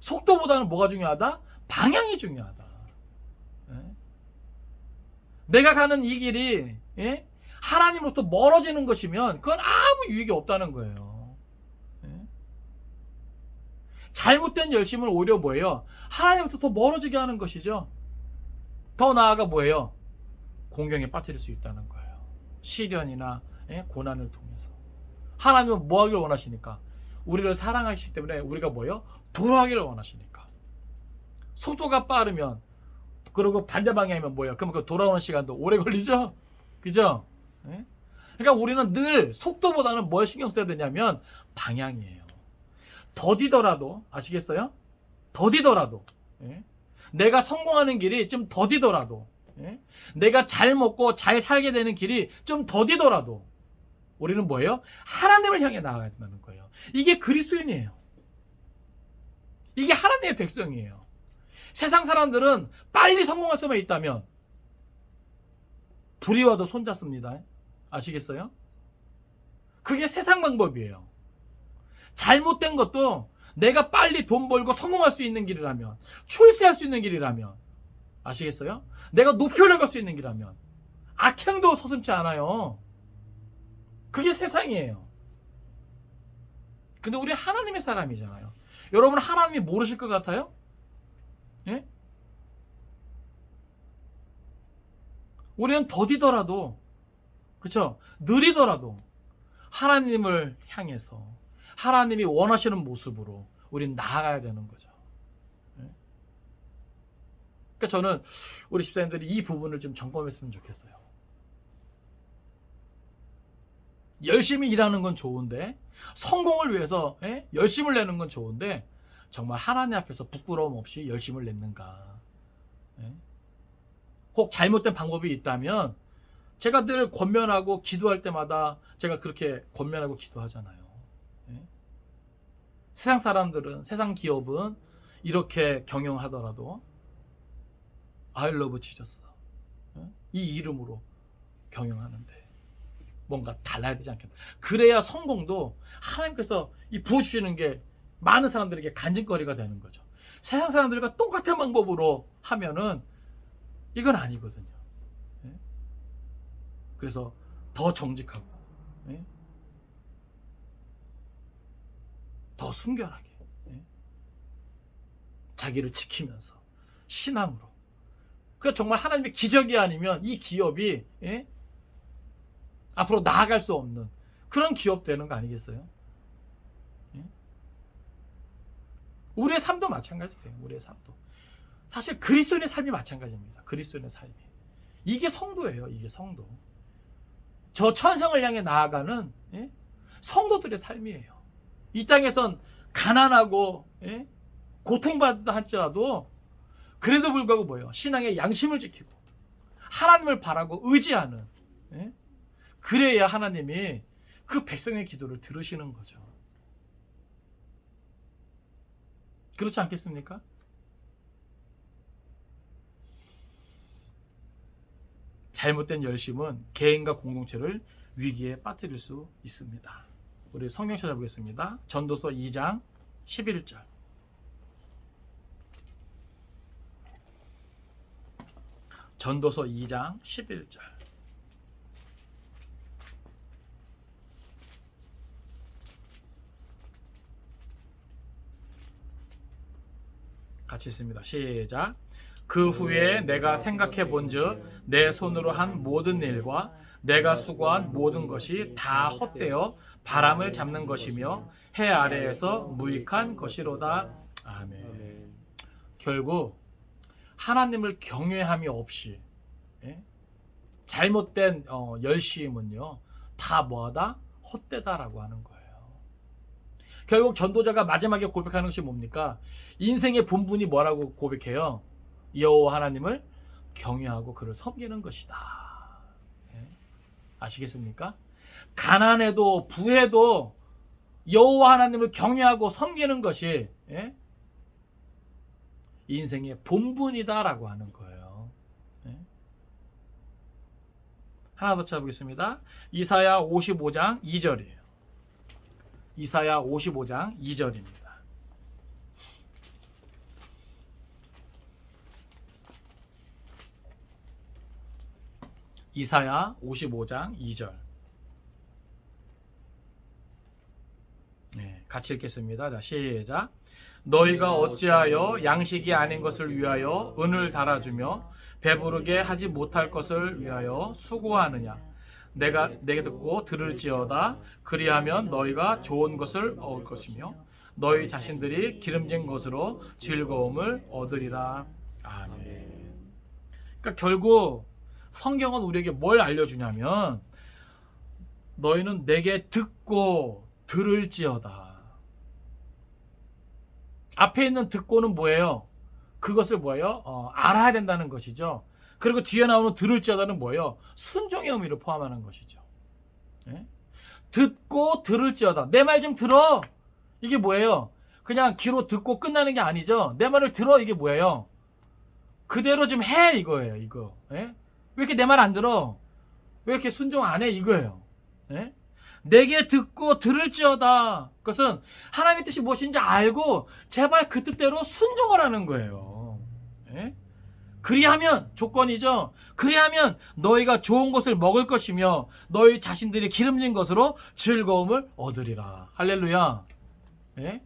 속도보다는 뭐가 중요하다? 방향이 중요하다. 내가 가는 이 길이 하나님으로부터 멀어지는 것이면 그건 아무 유익이 없다는 거예요. 잘못된 열심은 오히려 뭐예요? 하나님으로부터 더 멀어지게 하는 것이죠. 더 나아가 뭐예요? 공경에 빠뜨릴 수 있다는 거예요. 시련이나 고난을 통해서. 하나님은 뭐 하기를 원하시니까? 우리를 사랑하시기 때문에 우리가 뭐예요? 돌아가기를 원하시니까. 속도가 빠르면, 그리고 반대 방향이면 뭐예요? 그러면 그 돌아오는 시간도 오래 걸리죠? 그죠? 그러니까 우리는 늘 속도보다는 뭘 신경 써야 되냐면 방향이에요. 더디더라도, 아시겠어요? 더디더라도, 내가 성공하는 길이 좀 더디더라도, 내가 잘 먹고 잘 살게 되는 길이 좀 더디더라도 우리는 뭐예요? 하나님을 향해 나아가야 된다는 거예요. 이게 그리스도인이에요. 이게 하나님의 백성이에요. 세상 사람들은 빨리 성공할 수만 있다면 불의와도 손잡습니다. 아시겠어요? 그게 세상 방법이에요. 잘못된 것도 내가 빨리 돈 벌고 성공할 수 있는 길이라면, 출세할 수 있는 길이라면, 아시겠어요? 내가 높이 올라갈 수 있는 길이라면 악행도 서슴지 않아요. 그게 세상이에요. 근데 우리 하나님의 사람이잖아요. 여러분 하나님이 모르실 것 같아요? 예? 우리는 더디더라도, 그렇죠? 느리더라도 하나님을 향해서 하나님이 원하시는 모습으로 우린 나아가야 되는 거죠. 예? 그러니까 저는 우리 집사님들이 이 부분을 좀 점검했으면 좋겠어요. 열심히 일하는 건 좋은데, 성공을 위해서 열심을 내는 건 좋은데, 정말 하나님 앞에서 부끄러움 없이 열심을 냈는가? 혹 잘못된 방법이 있다면 제가 늘 권면하고 기도할 때마다 제가 그렇게 권면하고 기도하잖아요. 세상 사람들은, 세상 기업은 이렇게 경영하더라도 I love Jesus, 이 이름으로 경영하는데 뭔가 달라야 되지 않겠나. 그래야 성공도 하나님께서 이 부어주시는 게 많은 사람들에게 간증거리가 되는 거죠. 세상 사람들과 똑같은 방법으로 하면은 이건 아니거든요. 그래서 더 정직하고, 더 순결하게, 자기를 지키면서 신앙으로. 그 정말 하나님의 기적이 아니면 이 기업이 앞으로 나아갈 수 없는 그런 기업 되는 거 아니겠어요? 우리의 삶도 마찬가지예요. 우리의 삶도. 사실 그리스도인의 삶이 마찬가지입니다. 그리스도인의 삶이. 이게 성도예요. 이게 성도. 저 천성을 향해 나아가는 성도들의 삶이에요. 이 땅에선 가난하고 고통받다 할지라도 그래도 불구하고 뭐예요? 신앙의 양심을 지키고 하나님을 바라고 의지하는, 그래야 하나님이 그 백성의 기도를 들으시는 거죠. 그렇지 않겠습니까? 잘못된 열심은 개인과 공동체를 위기에 빠뜨릴 수 있습니다. 우리 성경 찾아보겠습니다. 전도서 2장 11절. 전도서 2장 11절. 같이 있습니다. 시작. 그 후에 내가 생각해 본즉 내 손으로 한 모든 일과 내가 수고한 모든 것이 다 헛되어 바람을 잡는 것이며 해 아래에서 무익한 것이로다. 아멘. 결국 하나님을 경외함이 없이 잘못된 열심은요 다 뭐하다? 헛되다라고 하는 거예요. 결국 전도자가 마지막에 고백하는 것이 뭡니까? 인생의 본분이 뭐라고 고백해요? 여호와 하나님을 경외하고 그를 섬기는 것이다. 아시겠습니까? 가난해도 부해도 여호와 하나님을 경외하고 섬기는 것이 인생의 본분이다라고 하는 거예요. 하나 더 찾아보겠습니다. 이사야 55장 2절이에요. 이사야 55장 2절입니다. 이사야 55장 2절. 같이 읽겠습니다. 자, 시작. 너희가 어찌하여 양식이 아닌 것을 위하여 은을 달아주며 배부르게 하지 못할 것을 위하여 수고하느냐? 내가 내게 듣고 들을지어다. 그리하면 너희가 좋은 것을 얻을 것이며 너희 자신들이 기름진 것으로 즐거움을 얻으리라. 아멘. 그러니까 결국 성경은 우리에게 뭘 알려주냐면 너희는 내게 듣고 들을지어다. 앞에 있는 듣고는 뭐예요? 그것을 뭐예요? 알아야 된다는 것이죠. 그리고 뒤에 나오는 들을지어다는 뭐예요? 순종의 의미를 포함하는 것이죠. 듣고 들을지어다. 내 말 좀 들어. 이게 뭐예요? 그냥 귀로 듣고 끝나는 게 아니죠. 내 말을 들어. 이게 뭐예요? 그대로 좀 해. 이거예요. 이거. 왜 이렇게 내 말 안 들어? 왜 이렇게 순종 안 해? 이거예요. 예? 내게 듣고 들을지어다. 그것은 하나님의 뜻이 무엇인지 알고 제발 그 뜻대로 순종하라는 거예요. 예? 그리하면 조건이죠. 그리하면 너희가 좋은 것을 먹을 것이며 너희 자신들이 기름진 것으로 즐거움을 얻으리라. 할렐루야. 예?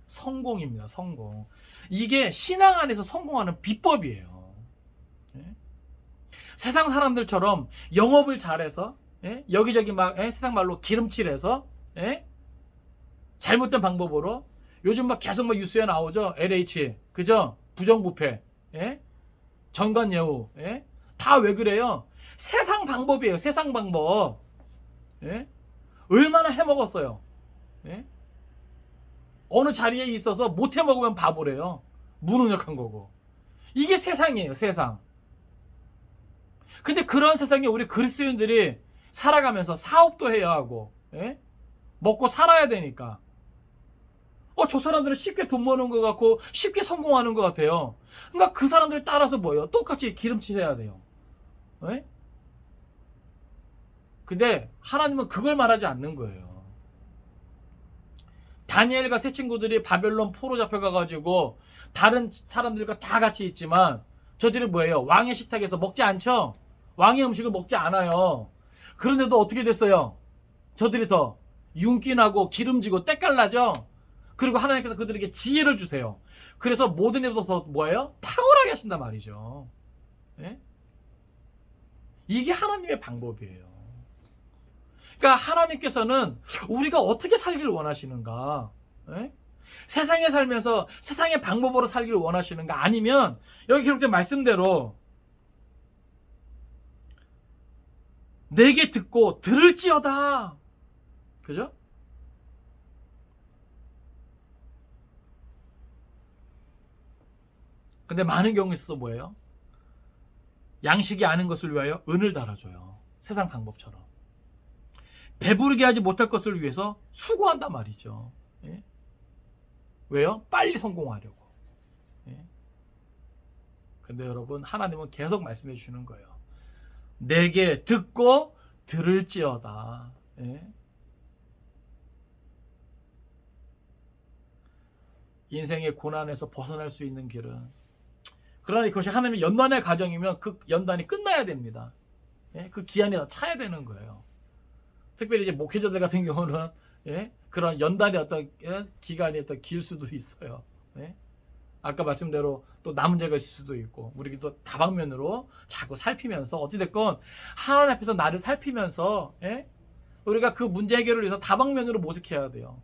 성공입니다. 성공. 이게 신앙 안에서 성공하는 비법이에요. 예? 세상 사람들처럼 영업을 잘해서 여기저기 막 세상 말로 기름칠해서 잘못된 방법으로 요즘 막 계속 막 뉴스에 나오죠. LH 그죠? 부정부패 전관예우 다 왜 그래요? 세상 방법이에요. 세상 방법. 얼마나 해먹었어요. 어느 자리에 있어서 못 해먹으면 바보래요. 무능력한 거고. 이게 세상이에요. 세상. 근데 그런 세상에 우리 그리스도인들이 살아가면서 사업도 해야 하고 먹고 살아야 되니까 저 사람들은 쉽게 돈 버는 것 같고 쉽게 성공하는 것 같아요. 그러니까 그 사람들 따라서 뭐예요? 똑같이 기름칠해야 돼요. 근데 하나님은 그걸 말하지 않는 거예요. 다니엘과 세 친구들이 바벨론 포로 잡혀가가지고 다른 사람들과 다 같이 있지만 저들이 뭐예요? 왕의 식탁에서 먹지 않죠? 왕의 음식을 먹지 않아요. 그런데도 어떻게 됐어요? 저들이 더 윤기나고 기름지고 때깔나죠? 그리고 하나님께서 그들에게 지혜를 주세요. 그래서 모든 일보다 더 뭐예요? 탁월하게 하신단 말이죠. 이게 하나님의 방법이에요. 그러니까 하나님께서는 우리가 어떻게 살기를 원하시는가? 세상에 살면서 세상의 방법으로 살기를 원하시는가? 아니면 여기 기록된 말씀대로 내게 듣고 들을지어다. 그죠? 근데 많은 경우에 있어서 뭐예요? 양식이 아는 것을 위하여 은을 달아줘요. 세상 방법처럼. 배부르게 하지 못할 것을 위해서 수고한단 말이죠. 왜요? 빨리 성공하려고. 근데 여러분, 하나님은 계속 말씀해 주시는 거예요. 내게 듣고 들을지어다. 인생의 고난에서 벗어날 수 있는 길은, 그러나 그것이 하나님의 연단의 과정이면 그 연단이 끝나야 됩니다. 그 기한이 다 차야 되는 거예요. 특별히 이제 목회자들 같은 경우는 그런 연단의 어떤 기간이 어떤 길 수도 있어요. 아까 말씀대로 또 남은 죄가 있을 수도 있고, 우리가 또 다방면으로 자꾸 살피면서 어찌됐건 하나님 앞에서 나를 살피면서 우리가 그 문제 해결을 위해서 다방면으로 모색해야 돼요.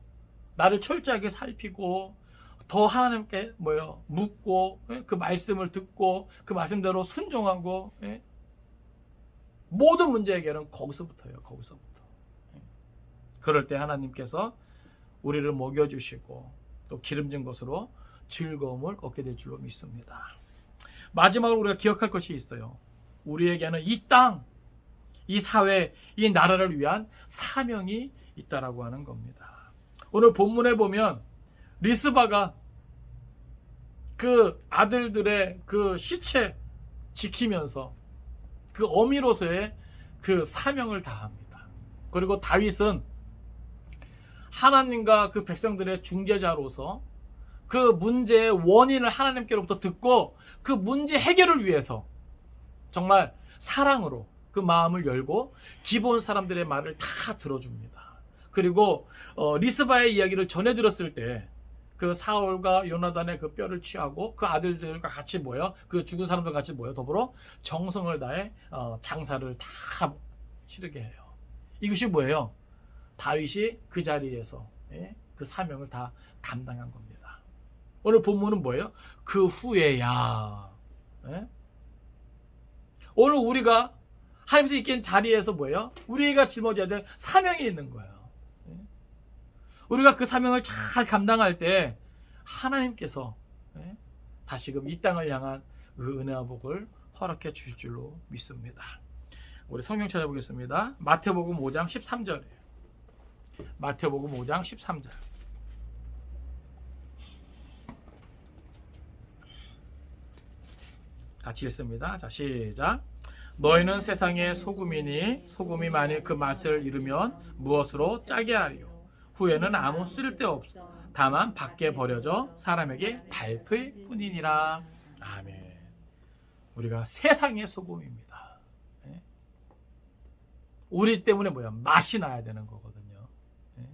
나를 철저하게 살피고 더 하나님께 묻고 그 말씀을 듣고 그 말씀대로 순종하고 모든 문제 해결은 거기서부터예요. 거기서부터. 그럴 때 하나님께서 우리를 먹여주시고 또 기름진 것으로 즐거움을 얻게 될 줄로 믿습니다. 마지막으로 우리가 기억할 것이 있어요. 우리에게는 이 땅, 이 사회, 이 나라를 위한 사명이 있다라고 하는 겁니다. 오늘 본문에 보면 리스바가 그 아들들의 그 시체 지키면서 그 어미로서의 그 사명을 다합니다. 그리고 다윗은 하나님과 그 백성들의 중재자로서 그 문제의 원인을 하나님께로부터 듣고 그 문제 해결을 위해서 정말 사랑으로 그 마음을 열고 기본 사람들의 말을 다 들어줍니다. 그리고 리스바의 이야기를 전해 들었을 때 그 사울과 요나단의 그 뼈를 취하고 그 아들들과 같이 모여, 그 죽은 사람들 같이 모여 더불어 정성을 다해 장사를 다 치르게 해요. 이것이 뭐예요? 다윗이 그 자리에서 그 사명을 다 감당한 겁니다. 오늘 본문은 뭐예요? 그 후에야. 오늘 우리가 하나님께서 있긴 자리에서 뭐예요? 우리가 짊어져야 될 사명이 있는 거예요. 우리가 그 사명을 잘 감당할 때 하나님께서 다시금 이 땅을 향한 그 은혜와 복을 허락해 주실 줄로 믿습니다. 우리 성경 찾아보겠습니다. 마태복음 5장 13절이에요. 마태복음 5장 13절. 같이 읽습니다. 자, 시작. 너희는 세상의 소금이니 소금이 만일 그 맛을 잃으면 무엇으로 짜게 하리요. 후에는 아무 쓸데없어 다만 밖에 버려져 사람에게 밟힐 뿐이니라. 아멘. 우리가 세상의 소금입니다. 네? 우리 때문에 맛이 나야 되는 거거든요. 네?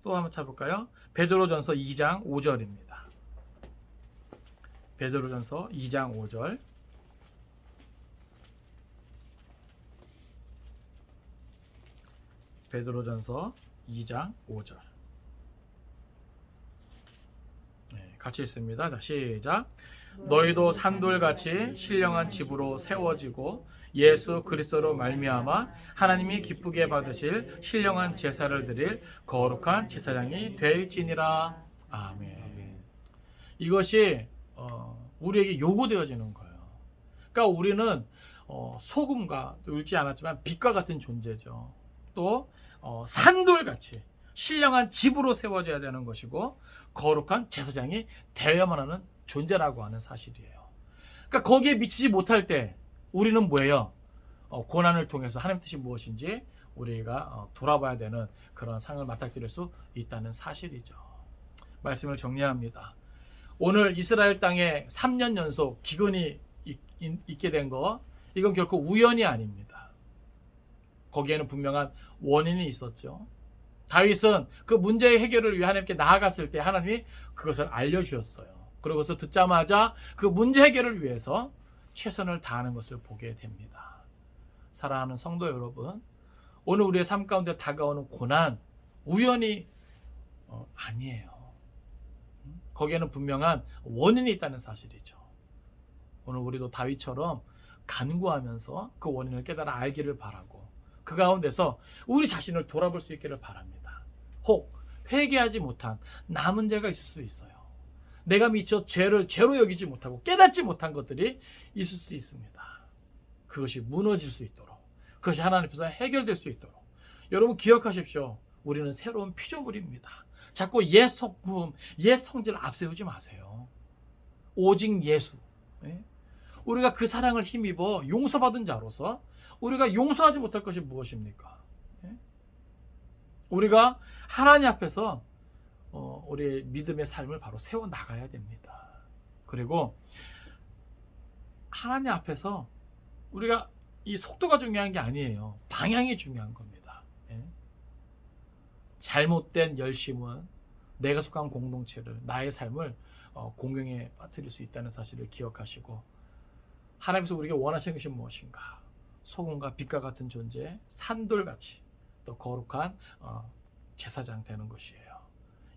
또 한번 찾아볼까요? 베드로전서 2장 5절입니다. 베드로전서 2장 5절. 베드로전서 2장 5절. 네, 같이 읽습니다. 자, 시작. 너희도 산돌같이 신령한 집으로 세워지고 예수 그리스도로 말미암아 하나님이 기쁘게 받으실 신령한 제사를 드릴 거룩한 제사장이 될지니라. 아멘. 이것이 우리에게 요구되어지는 거예요. 그러니까 우리는 소금과 울지 않았지만 빛과 같은 존재죠. 또 산돌같이 신령한 집으로 세워져야 되는 것이고 거룩한 제사장이 되어야만 하는 존재라고 하는 사실이에요. 그러니까 거기에 미치지 못할 때 우리는 뭐예요? 고난을 통해서 하나님 뜻이 무엇인지 우리가 돌아봐야 되는 그런 상을 맞닥뜨릴 수 있다는 사실이죠. 말씀을 정리합니다. 오늘 이스라엘 땅에 3년 연속 기근이 있게 된 거, 이건 결코 우연이 아닙니다. 거기에는 분명한 원인이 있었죠. 다윗은 그 문제의 해결을 위해 하나님께 나아갔을 때 하나님이 그것을 알려주셨어요. 그러고서 듣자마자 그 문제 해결을 위해서 최선을 다하는 것을 보게 됩니다. 사랑하는 성도 여러분, 오늘 우리의 삶 가운데 다가오는 고난, 우연이 아니에요. 거기에는 분명한 원인이 있다는 사실이죠. 오늘 우리도 다윗처럼 간구하면서 그 원인을 깨달아 알기를 바라고 그 가운데서 우리 자신을 돌아볼 수 있기를 바랍니다. 혹 회개하지 못한 남은 죄가 있을 수 있어요. 내가 미처 죄로 여기지 못하고 깨닫지 못한 것들이 있을 수 있습니다. 그것이 무너질 수 있도록, 그것이 하나님 앞에서 해결될 수 있도록 여러분 기억하십시오. 우리는 새로운 피조물입니다. 자꾸 옛 성품, 옛 성질을 앞세우지 마세요. 오직 예수. 우리가 그 사랑을 힘입어 용서받은 자로서 우리가 용서하지 못할 것이 무엇입니까? 우리가 하나님 앞에서 우리의 믿음의 삶을 바로 세워나가야 됩니다. 그리고 하나님 앞에서 우리가 이 속도가 중요한 게 아니에요. 방향이 중요한 겁니다. 잘못된 열심은 내가 속한 공동체를, 나의 삶을 공경에 빠뜨릴 수 있다는 사실을 기억하시고 하나님께서 우리에게 원하시는 것이 무엇인가? 소금과 빛과 같은 존재, 산돌같이 또 거룩한 제사장 되는 것이에요.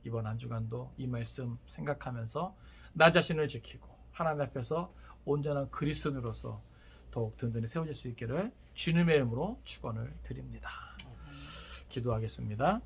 이번 한 주간도 이 말씀 생각하면서 나 자신을 지키고 하나님 앞에서 온전한 그리스도인으로서 더욱 든든히 세워질 수 있기를 주님의 이름으로 축원을 드립니다. 기도하겠습니다.